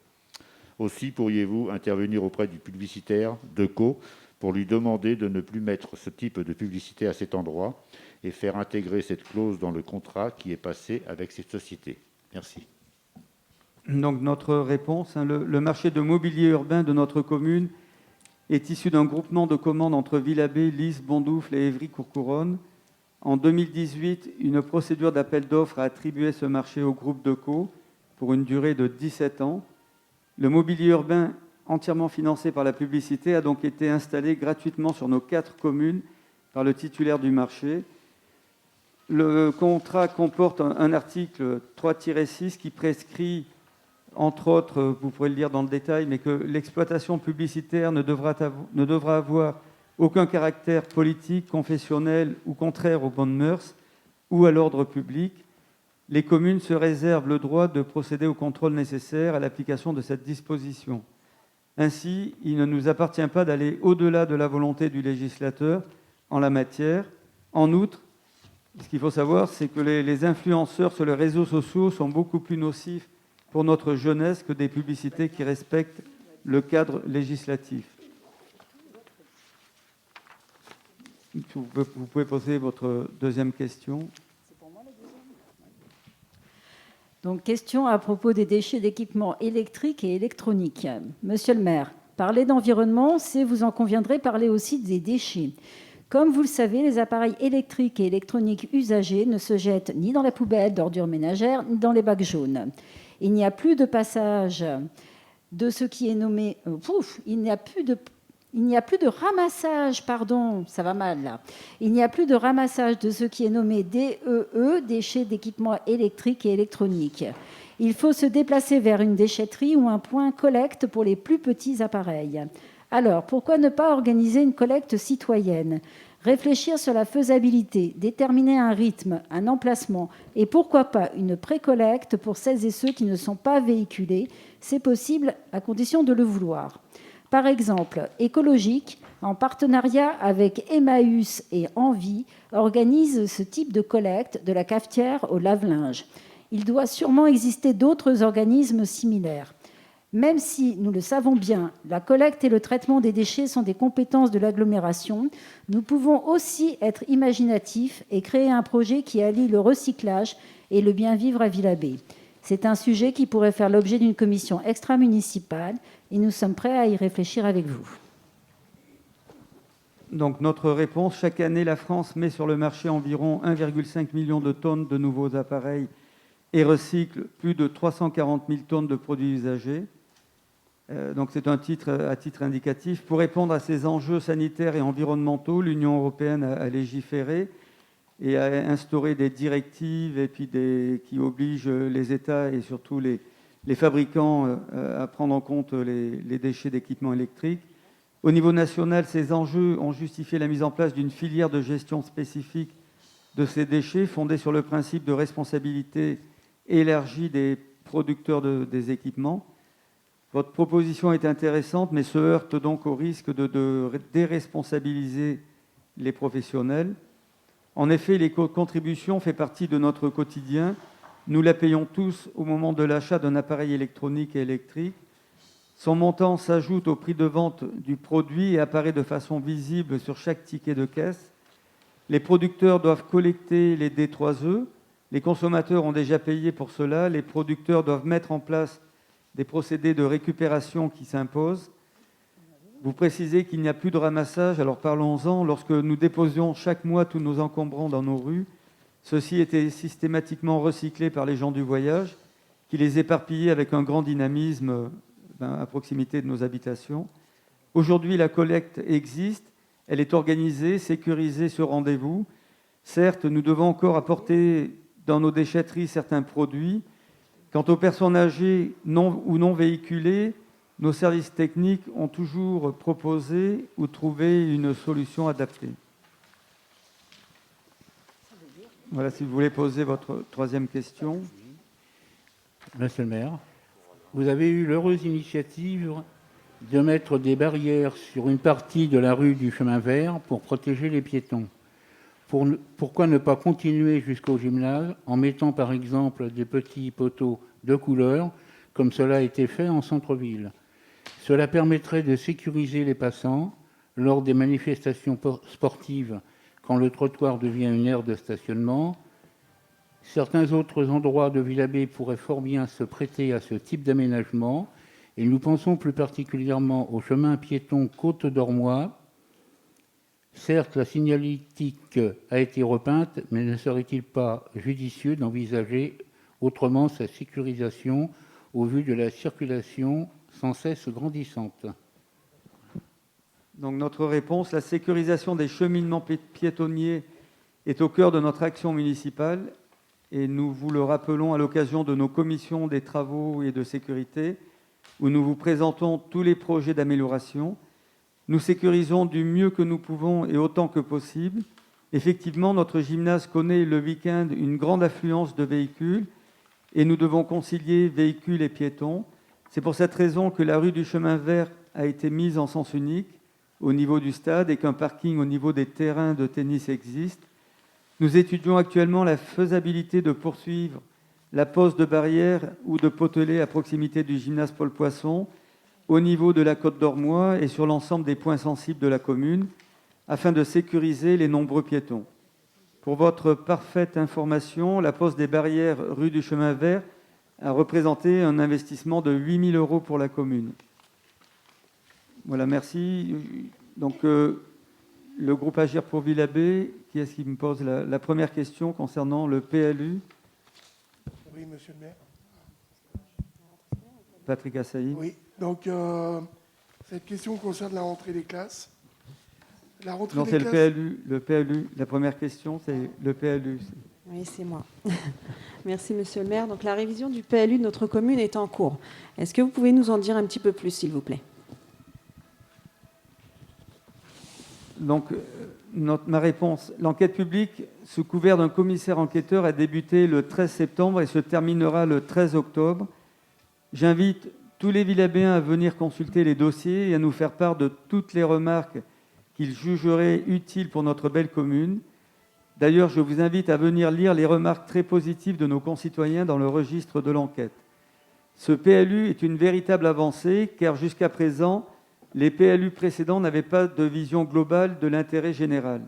Aussi pourriez-vous intervenir auprès du publicitaire DECO pour lui demander de ne plus mettre ce type de publicité à cet endroit et faire intégrer cette clause dans le contrat qui est passé avec cette société. Merci. Donc notre réponse, le marché de mobilier urbain de notre commune est issu d'un groupement de commandes entre Villabé, Lys, Bondoufle et Évry-Courcouronnes. En 2018, une procédure d'appel d'offres a attribué ce marché au groupe Deco pour une durée de 17 ans. Le mobilier urbain entièrement financé par la publicité a donc été installé gratuitement sur nos 4 communes par le titulaire du marché. Le contrat comporte un article 3-6 qui prescrit, entre autres, vous pourrez le lire dans le détail, mais que l'exploitation publicitaire ne devra avoir aucun caractère politique, confessionnel ou contraire aux bonnes mœurs ou à l'ordre public. Les communes se réservent le droit de procéder au contrôle nécessaire à l'application de cette disposition. Ainsi, il ne nous appartient pas d'aller au-delà de la volonté du législateur en la matière. En outre, ce qu'il faut savoir, c'est que les influenceurs sur les réseaux sociaux sont beaucoup plus nocifs pour notre jeunesse que des publicités qui respectent le cadre législatif. Vous pouvez poser votre deuxième question. Donc, question à propos des déchets d'équipements électriques et électroniques. Monsieur le maire, parler d'environnement, c'est, vous en conviendrez, parler aussi des déchets. Comme vous le savez, les appareils électriques et électroniques usagés ne se jettent ni dans la poubelle d'ordures ménagères, ni dans les bacs jaunes. Il n'y a plus de passage de ce qui est nommé... il n'y a plus de ramassage, pardon, ça va mal là. Il n'y a plus de ramassage de ce qui est nommé DEE, déchets d'équipements électriques et électroniques. Il faut se déplacer vers une déchetterie ou un point collecte pour les plus petits appareils. Alors, pourquoi ne pas organiser une collecte citoyenne ? Réfléchir sur la faisabilité, déterminer un rythme, un emplacement et pourquoi pas une pré-collecte pour celles et ceux qui ne sont pas véhiculés. C'est possible à condition de le vouloir. Par exemple, Écologique, en partenariat avec Emmaüs et Envie, organise ce type de collecte de la cafetière au lave-linge. Il doit sûrement exister d'autres organismes similaires. Même si, nous le savons bien, la collecte et le traitement des déchets sont des compétences de l'agglomération, nous pouvons aussi être imaginatifs et créer un projet qui allie le recyclage et le bien-vivre à Villabé. C'est un sujet qui pourrait faire l'objet d'une commission extra-municipale et nous sommes prêts à y réfléchir avec vous. Donc notre réponse, chaque année, la France met sur le marché environ 1,5 million de tonnes de nouveaux appareils et recycle plus de 340 000 tonnes de produits usagés. Donc c'est à titre indicatif. Pour répondre à ces enjeux sanitaires et environnementaux, l'Union européenne a légiféré et a instauré des directives et puis qui obligent les États et surtout les fabricants à prendre en compte les déchets d'équipements électriques. Au niveau national, ces enjeux ont justifié la mise en place d'une filière de gestion spécifique de ces déchets fondée sur le principe de responsabilité élargie des producteurs des équipements. Votre proposition est intéressante, mais se heurte donc au risque de déresponsabiliser les professionnels. En effet, l'éco-contribution fait partie de notre quotidien. Nous la payons tous au moment de l'achat d'un appareil électronique et électrique. Son montant s'ajoute au prix de vente du produit et apparaît de façon visible sur chaque ticket de caisse. Les producteurs doivent collecter les D3E. Les consommateurs ont déjà payé pour cela. Les producteurs doivent mettre en place des procédés de récupération qui s'imposent. Vous précisez qu'il n'y a plus de ramassage, alors parlons-en. Lorsque nous déposions chaque mois tous nos encombrants dans nos rues, ceux-ci étaient systématiquement recyclés par les gens du voyage, qui les éparpillaient avec un grand dynamisme à proximité de nos habitations. Aujourd'hui, la collecte existe, elle est organisée, sécurisée sur rendez-vous. Certes, nous devons encore apporter dans nos déchetteries certains produits. Quant aux personnes âgées ou non véhiculées, nos services techniques ont toujours proposé ou trouvé une solution adaptée. Voilà, si vous voulez poser votre troisième question. Monsieur le maire, vous avez eu l'heureuse initiative de mettre des barrières sur une partie de la rue du Chemin Vert pour protéger les piétons. Pourquoi ne pas continuer jusqu'au gymnase en mettant par exemple des petits poteaux de couleur, comme cela a été fait en centre-ville ? Cela permettrait de sécuriser les passants lors des manifestations sportives quand le trottoir devient une aire de stationnement. Certains autres endroits de Villabé pourraient fort bien se prêter à ce type d'aménagement Et nous pensons plus particulièrement au chemin piéton Côte d'Ormois. Certes, la signalétique a été repeinte, mais ne serait-il pas judicieux d'envisager autrement sa sécurisation au vu de la circulation sans cesse grandissante? Donc notre réponse, la sécurisation des cheminements piétonniers est au cœur de notre action municipale et nous vous le rappelons à l'occasion de nos commissions des travaux et de sécurité où nous vous présentons tous les projets d'amélioration. Nous sécurisons du mieux que nous pouvons et autant que possible. Effectivement, notre gymnase connaît le week-end une grande affluence de véhicules et nous devons concilier véhicules et piétons. C'est pour cette raison que la rue du Chemin Vert a été mise en sens unique au niveau du stade et qu'un parking au niveau des terrains de tennis existe. Nous étudions actuellement la faisabilité de poursuivre la pose de barrières ou de potelets à proximité du gymnase Paul Poisson, au niveau de la Côte d'Ormois et sur l'ensemble des points sensibles de la commune, afin de sécuriser les nombreux piétons. Pour votre parfaite information, la pose des barrières rue du Chemin Vert a représenté un investissement de 8 000 € pour la commune. Voilà, merci. Donc, le groupe Agir pour Villabé, qui est-ce qui me pose la première question concernant le PLU? Oui, monsieur le maire. Patrick Assailly. Oui, donc cette question concerne la rentrée des classes. La rentrée non, des c'est classes... le PLU. La première question, c'est le PLU. Oui, c'est moi. Merci, monsieur le maire. Donc, la révision du PLU de notre commune est en cours. Est-ce que vous pouvez nous en dire un petit peu plus, s'il vous plaît? Donc, ma réponse. L'enquête publique, sous couvert d'un commissaire enquêteur, a débuté le 13 septembre et se terminera le 13 octobre. J'invite tous les Villabéens à venir consulter les dossiers et à nous faire part de toutes les remarques qu'ils jugeraient utiles pour notre belle commune. D'ailleurs, je vous invite à venir lire les remarques très positives de nos concitoyens dans le registre de l'enquête. Ce PLU est une véritable avancée, car jusqu'à présent, les PLU précédents n'avaient pas de vision globale de l'intérêt général.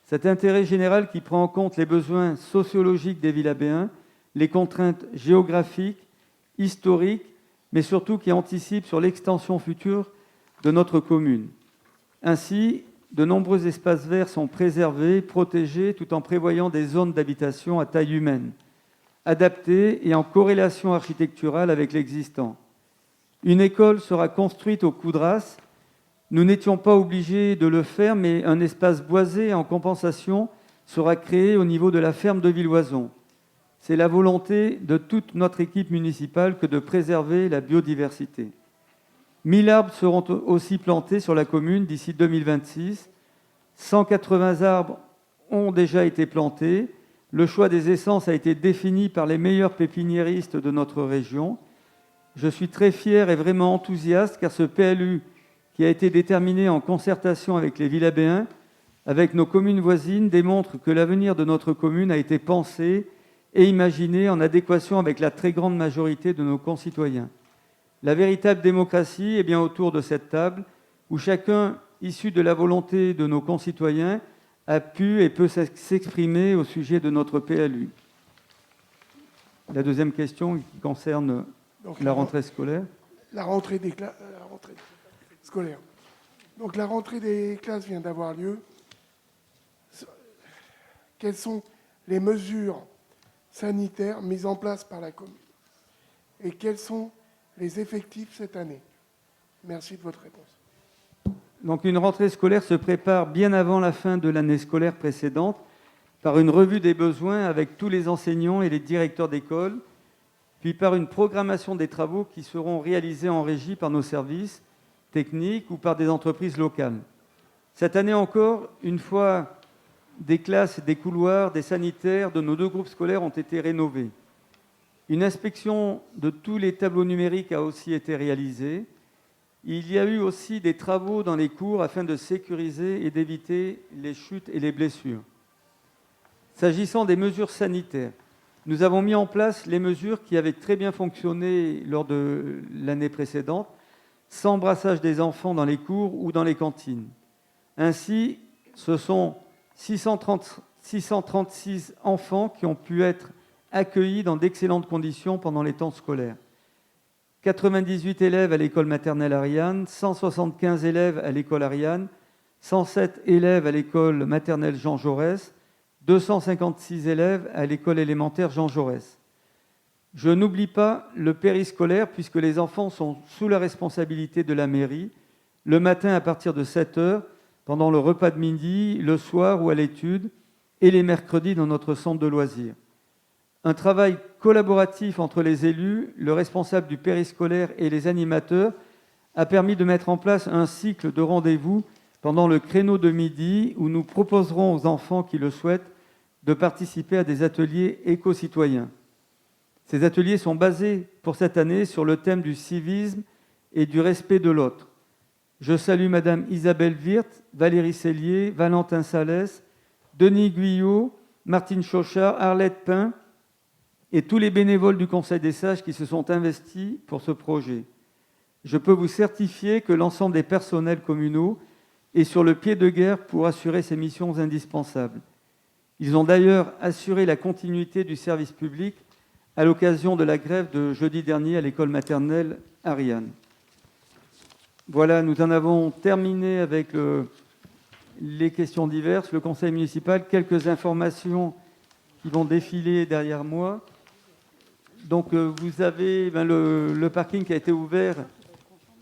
Cet intérêt général qui prend en compte les besoins sociologiques des Villabéens, les contraintes géographiques, historiques, mais surtout qui anticipe sur l'extension future de notre commune. Ainsi, de nombreux espaces verts sont préservés, protégés, tout en prévoyant des zones d'habitation à taille humaine, adaptées et en corrélation architecturale avec l'existant. Une école sera construite au Coudras. Nous n'étions pas obligés de le faire, mais un espace boisé en compensation sera créé au niveau de la ferme de Villoison. C'est la volonté de toute notre équipe municipale que de préserver la biodiversité. 1000 arbres seront aussi plantés sur la commune d'ici 2026. 180 arbres ont déjà été plantés. Le choix des essences a été défini par les meilleurs pépiniéristes de notre région. Je suis très fier et vraiment enthousiaste car ce PLU, qui a été déterminé en concertation avec les Villabéens, avec nos communes voisines, démontre que l'avenir de notre commune a été pensé et imaginé en adéquation avec la très grande majorité de nos concitoyens. La véritable démocratie est bien autour de cette table, où chacun, issu de la volonté de nos concitoyens, a pu et peut s'exprimer au sujet de notre PLU. La deuxième question qui concerne la rentrée scolaire. La rentrée scolaire. Donc la rentrée des classes vient d'avoir lieu. Quelles sont les mesures sanitaires mises en place par la commune? Et quels sont les effectifs cette année? Merci de votre réponse. Donc une rentrée scolaire se prépare bien avant la fin de l'année scolaire précédente par une revue des besoins avec tous les enseignants et les directeurs d'école, puis par une programmation des travaux qui seront réalisés en régie par nos services techniques ou par des entreprises locales. Cette année encore, une fois des classes, des couloirs, des sanitaires de nos 2 groupes scolaires ont été rénovés. Une inspection de tous les tableaux numériques a aussi été réalisée. Il y a eu aussi des travaux dans les cours afin de sécuriser et d'éviter les chutes et les blessures. S'agissant des mesures sanitaires, nous avons mis en place les mesures qui avaient très bien fonctionné lors de l'année précédente, sans brassage des enfants dans les cours ou dans les cantines. Ainsi, ce sont 636 enfants qui ont pu être accueillis dans d'excellentes conditions pendant les temps scolaires. 98 élèves à l'école maternelle Ariane, 175 élèves à l'école Ariane, 107 élèves à l'école maternelle Jean Jaurès, 256 élèves à l'école élémentaire Jean Jaurès. Je n'oublie pas le périscolaire puisque les enfants sont sous la responsabilité de la mairie, le matin à partir de 7 h, pendant le repas de midi, le soir ou à l'étude, et les mercredis dans notre centre de loisirs. Un travail collaboratif entre les élus, le responsable du périscolaire et les animateurs a permis de mettre en place un cycle de rendez-vous pendant le créneau de midi où nous proposerons aux enfants qui le souhaitent de participer à des ateliers éco-citoyens. Ces ateliers sont basés pour cette année sur le thème du civisme et du respect de l'autre. Je salue Madame Isabelle Wirth, Valérie Cellier, Valentin Salès, Denis Guyot, Martine Chauchard, Arlette Pin et tous les bénévoles du Conseil des sages qui se sont investis pour ce projet. Je peux vous certifier que l'ensemble des personnels communaux est sur le pied de guerre pour assurer ces missions indispensables. Ils ont d'ailleurs assuré la continuité du service public à l'occasion de la grève de jeudi dernier à l'école maternelle Ariane. Voilà, nous en avons terminé avec les questions diverses. Le conseil municipal, quelques informations qui vont défiler derrière moi. Donc, vous avez le parking qui a été ouvert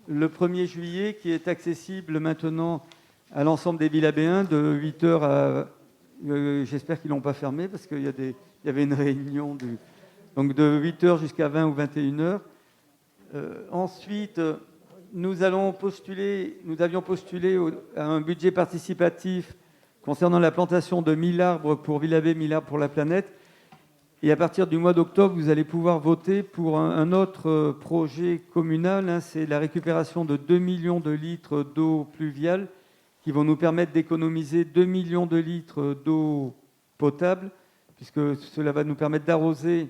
le 1er juillet, qui est accessible maintenant à l'ensemble des Villabéens de 8 h à... j'espère qu'ils ne l'ont pas fermé parce qu'il y avait une réunion donc de 8 h jusqu'à 20 ou 21 h. Ensuite, nous avions postulé à un budget participatif concernant la plantation de 1000 arbres pour Villabé, 1000 arbres pour la planète. Et à partir du mois d'octobre, vous allez pouvoir voter pour un autre projet communal. C'est la récupération de 2 millions de litres d'eau pluviale qui vont nous permettre d'économiser 2 millions de litres d'eau potable, puisque cela va nous permettre d'arroser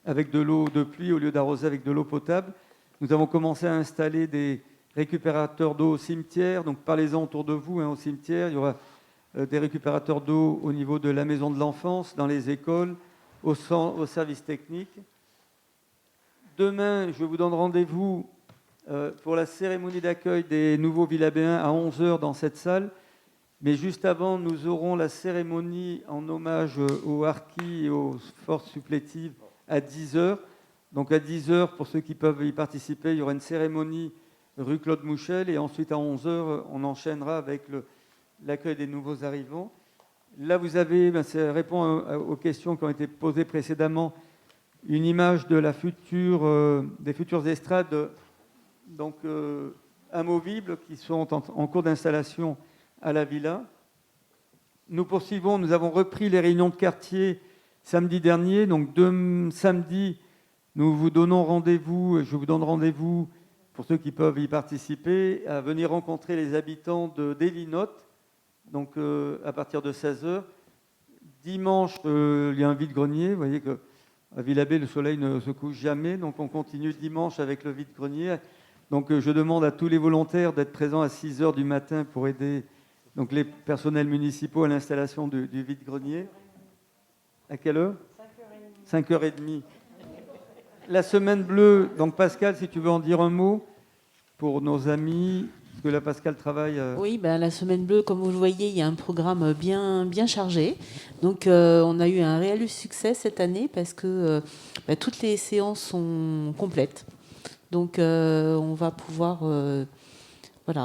avec de l'eau de pluie au lieu d'arroser avec de l'eau potable. Nous avons commencé à installer des récupérateurs d'eau au cimetière. Donc parlez-en autour de vous, au cimetière. Il y aura des récupérateurs d'eau au niveau de la maison de l'enfance, dans les écoles, au service technique. Demain, je vous donne rendez-vous pour la cérémonie d'accueil des nouveaux Villabéens à 11 h dans cette salle. Mais juste avant, nous aurons la cérémonie en hommage aux harkis et aux forces supplétives à 10 h. Donc à 10 h, pour ceux qui peuvent y participer, il y aura une cérémonie rue Claude Mouchel. Et ensuite, à 11 h, on enchaînera avec l'accueil des nouveaux arrivants. Là, vous avez, ça répond aux questions qui ont été posées précédemment, une image de des futures estrades donc, amovibles qui sont en cours d'installation à la villa. Nous poursuivons, nous avons repris les réunions de quartier samedi dernier. Donc samedi, nous vous donnons rendez-vous, je vous donne rendez-vous pour ceux qui peuvent y participer, à venir rencontrer les habitants de Delinotte, donc à partir de 16 h. Dimanche, il y a un vide-grenier. Vous voyez qu'à Villabé, le soleil ne se couche jamais. Donc on continue dimanche avec le vide-grenier. Donc je demande à tous les volontaires d'être présents à 6 h du matin pour aider donc, les personnels municipaux à l'installation du vide-grenier. À quelle heure ? 5h30. La semaine bleue, donc Pascal, si tu veux en dire un mot pour nos amis... Parce que là, Pascal travaille... Oui, la semaine bleue, comme vous le voyez, il y a un programme bien chargé. Donc, on a eu un réel succès cette année parce que toutes les séances sont complètes. Donc, on va pouvoir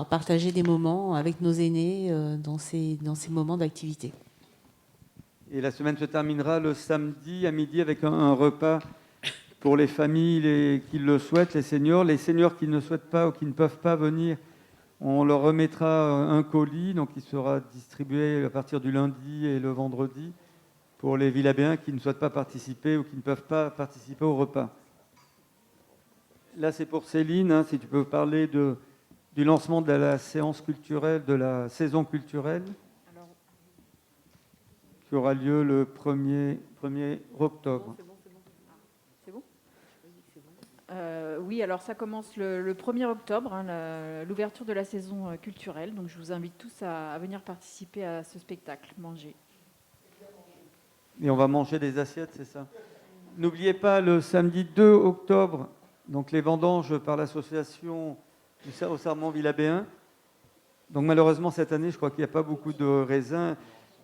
partager des moments avec nos aînés dans ces moments d'activité. Et la semaine se terminera le samedi à midi avec un repas pour les familles qui le souhaitent, les seniors qui ne souhaitent pas ou qui ne peuvent pas venir. On leur remettra un colis, donc il sera distribué à partir du lundi et le vendredi pour les Villabéens qui ne souhaitent pas participer ou qui ne peuvent pas participer au repas. Là, c'est pour Céline, si tu peux parler du lancement de la séance culturelle, de la saison culturelle, qui aura lieu le 1er octobre. Oui, alors ça commence le 1er octobre, l'ouverture de la saison culturelle. Donc je vous invite tous à venir participer à ce spectacle, manger. Et on va manger des assiettes, c'est ça ? N'oubliez pas, le samedi 2 octobre, Donc les vendanges par l'association au Sarment Villabéen. Donc malheureusement cette année, je crois qu'il n'y a pas beaucoup de raisins.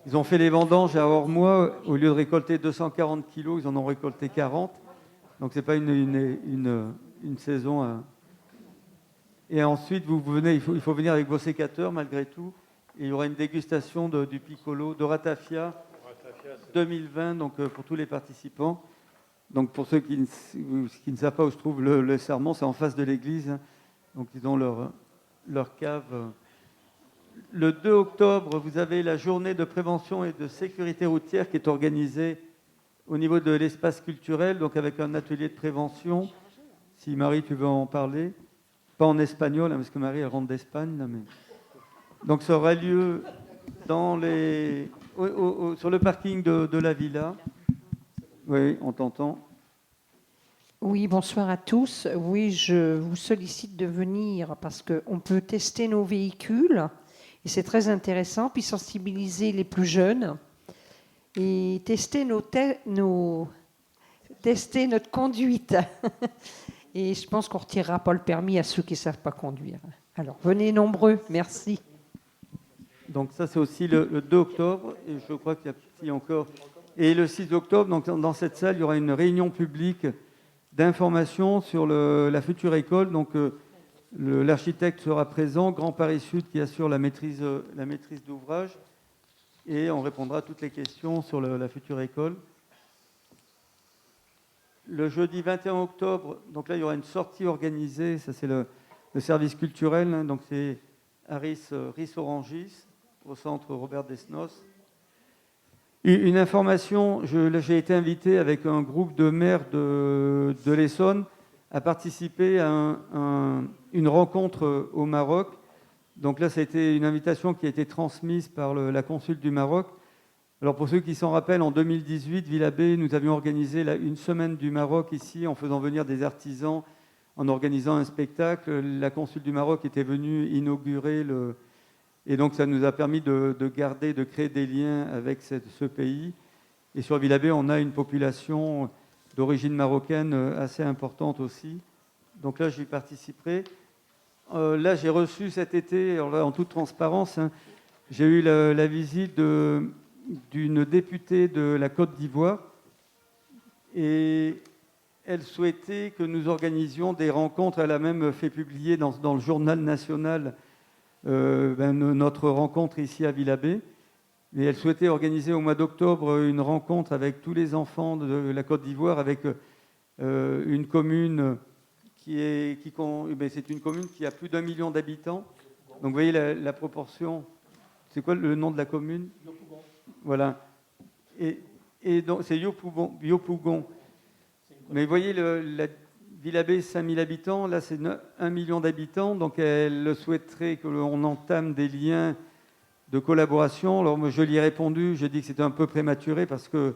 Ils ont fait les vendanges à Ormois. Au lieu de récolter 240 kilos, ils en ont récolté 40. Donc c'est pas une saison. Et ensuite, vous venez, il faut venir avec vos sécateurs malgré tout. Et il y aura une dégustation du Piccolo, de Ratafia 2020, donc pour tous les participants. Donc pour ceux qui ne savent pas où se trouve le Sarment, c'est en face de l'église. Hein. Donc ils ont leur cave. Le 2 octobre, vous avez la journée de prévention et de sécurité routière qui est organisée au niveau de l'espace culturel, donc avec un atelier de prévention. Si Marie, tu veux en parler. Pas en espagnol, hein, parce que Marie, elle rentre d'Espagne. Là, mais... Donc ça aura lieu sur le parking de la villa. Oui, on t'entend. Oui, bonsoir à tous. Oui, je vous sollicite de venir parce qu'on peut tester nos véhicules et c'est très intéressant, puis sensibiliser les plus jeunes et tester tester notre conduite. Et je pense qu'on ne retirera pas le permis à ceux qui ne savent pas conduire. Alors, venez nombreux. Merci. Donc ça, c'est aussi le 2 octobre. Et je crois qu'il y a encore... Et le 6 octobre, donc, dans cette salle, il y aura une réunion publique d'information sur la future école. Donc, l'architecte sera présent, Grand Paris Sud qui assure la maîtrise d'ouvrage. Et on répondra à toutes les questions sur la future école. Le jeudi 21 octobre, donc là, il y aura une sortie organisée. Ça, c'est le service culturel. Hein, donc, c'est à Ris-Orangis, au centre Robert Desnos. Une information, j'ai été invité avec un groupe de maires de l'Essonne à participer à une rencontre au Maroc. Donc là, ça a été une invitation qui a été transmise par la consul du Maroc. Alors pour ceux qui s'en rappellent, en 2018, Villabé, nous avions organisé une semaine du Maroc ici en faisant venir des artisans, en organisant un spectacle. La consul du Maroc était venue inaugurer et donc ça nous a permis de créer des liens avec ce pays. Et sur Villabé, on a une population d'origine marocaine assez importante aussi. Donc là, j'y participerai. Là, j'ai reçu cet été, alors là, en toute transparence, hein, j'ai eu la visite d'une députée de la Côte d'Ivoire et elle souhaitait que nous organisions des rencontres. Elle a même fait publier dans le journal national notre rencontre ici à Villabé. Et elle souhaitait organiser au mois d'octobre une rencontre avec tous les enfants de la Côte d'Ivoire, avec une commune c'est une commune qui a plus d'1 million d'habitants. Donc vous voyez la proportion. C'est quoi le nom de la commune ? Voilà. Et donc c'est Yopougon. Mais vous voyez, la Villabé, 5000 habitants, là c'est 1 million d'habitants, donc elle souhaiterait que l'on entame des liens de collaboration. Alors moi, je lui ai répondu, je dis que c'était un peu prématuré parce que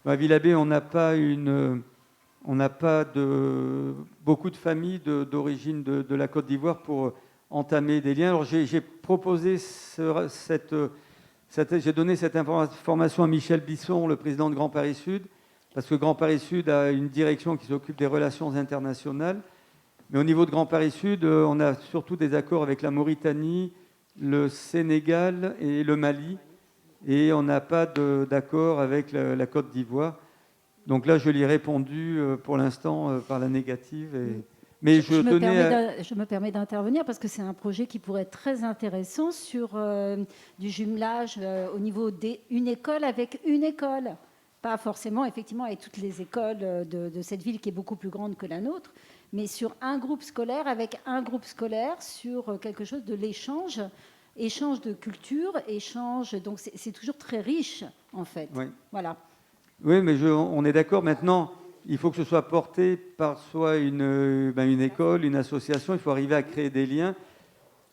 à Villabé, on n'a pas beaucoup de familles d'origine de la Côte d'Ivoire pour entamer des liens. Alors j'ai proposé j'ai donné cette information à Michel Bisson, le président de Grand Paris Sud, parce que Grand Paris Sud a une direction qui s'occupe des relations internationales. Mais au niveau de Grand Paris Sud, on a surtout des accords avec la Mauritanie, le Sénégal et le Mali. Et on n'a pas d'accord avec la Côte d'Ivoire. Donc là, je lui ai répondu pour l'instant par la négative. Mais je me permets d'intervenir parce que c'est un projet qui pourrait être très intéressant sur du jumelage au niveau d'une école avec une école. Pas forcément, effectivement, avec toutes les écoles de cette ville qui est beaucoup plus grande que la nôtre, mais sur un groupe scolaire avec un groupe scolaire sur quelque chose de l'échange de culture, donc c'est toujours très riche, en fait. Oui. Voilà. Oui, mais on est d'accord. Maintenant, il faut que ce soit porté par soit une école, une association. Il faut arriver à créer des liens.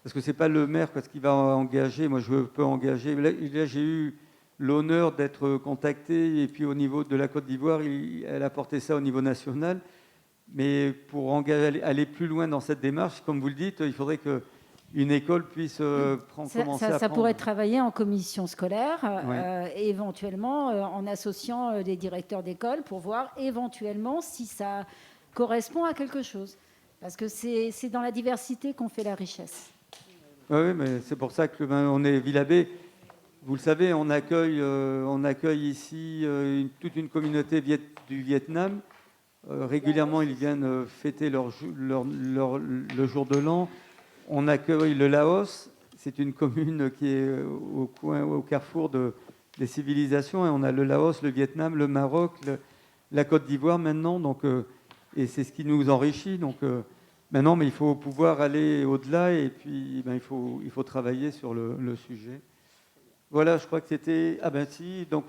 Parce que ce n'est pas le maire qui va engager. Moi, je peux engager. Là, j'ai eu l'honneur d'être contacté. Et puis, au niveau de la Côte d'Ivoire, elle a porté ça au niveau national. Mais pour aller plus loin dans cette démarche, comme vous le dites, il faudrait qu'une école puisse commencer à prendre. Ça pourrait travailler en commission scolaire, et éventuellement en associant des directeurs d'école pour voir éventuellement si ça correspond à quelque chose. Parce que c'est dans la diversité qu'on fait la richesse. Oui, mais c'est pour ça que on est Villabé. Vous le savez, on accueille ici toute une communauté du Vietnam. Régulièrement, ils viennent fêter le jour de l'an. On accueille le Laos. C'est une commune qui est au carrefour des civilisations. Et on a le Laos, le Vietnam, le Maroc, la Côte d'Ivoire maintenant. Donc, et c'est ce qui nous enrichit. Donc, maintenant, mais il faut pouvoir aller au-delà. Et puis, il faut travailler sur le sujet. Voilà, je crois que c'était... Ah ben si, donc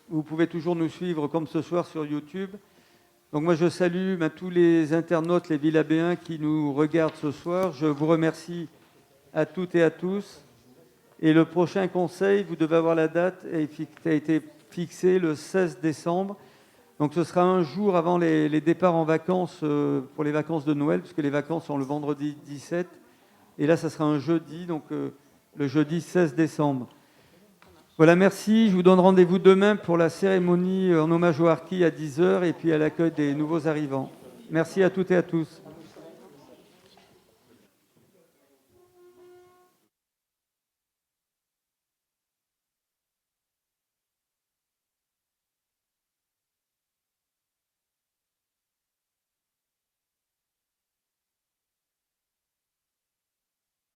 vous pouvez toujours nous suivre comme ce soir sur YouTube. Donc moi je salue tous les internautes, les Villabéens qui nous regardent ce soir. Je vous remercie à toutes et à tous. Et le prochain conseil, vous devez avoir la date, a été fixée le 16 décembre. Donc ce sera un jour avant les départs en vacances pour les vacances de Noël, puisque les vacances sont le vendredi 17. Et là, ça sera un jeudi, donc le jeudi 16 décembre. Voilà, merci. Je vous donne rendez-vous demain pour la cérémonie en hommage au harkis à 10h et puis à l'accueil des nouveaux arrivants. Merci à toutes et à tous.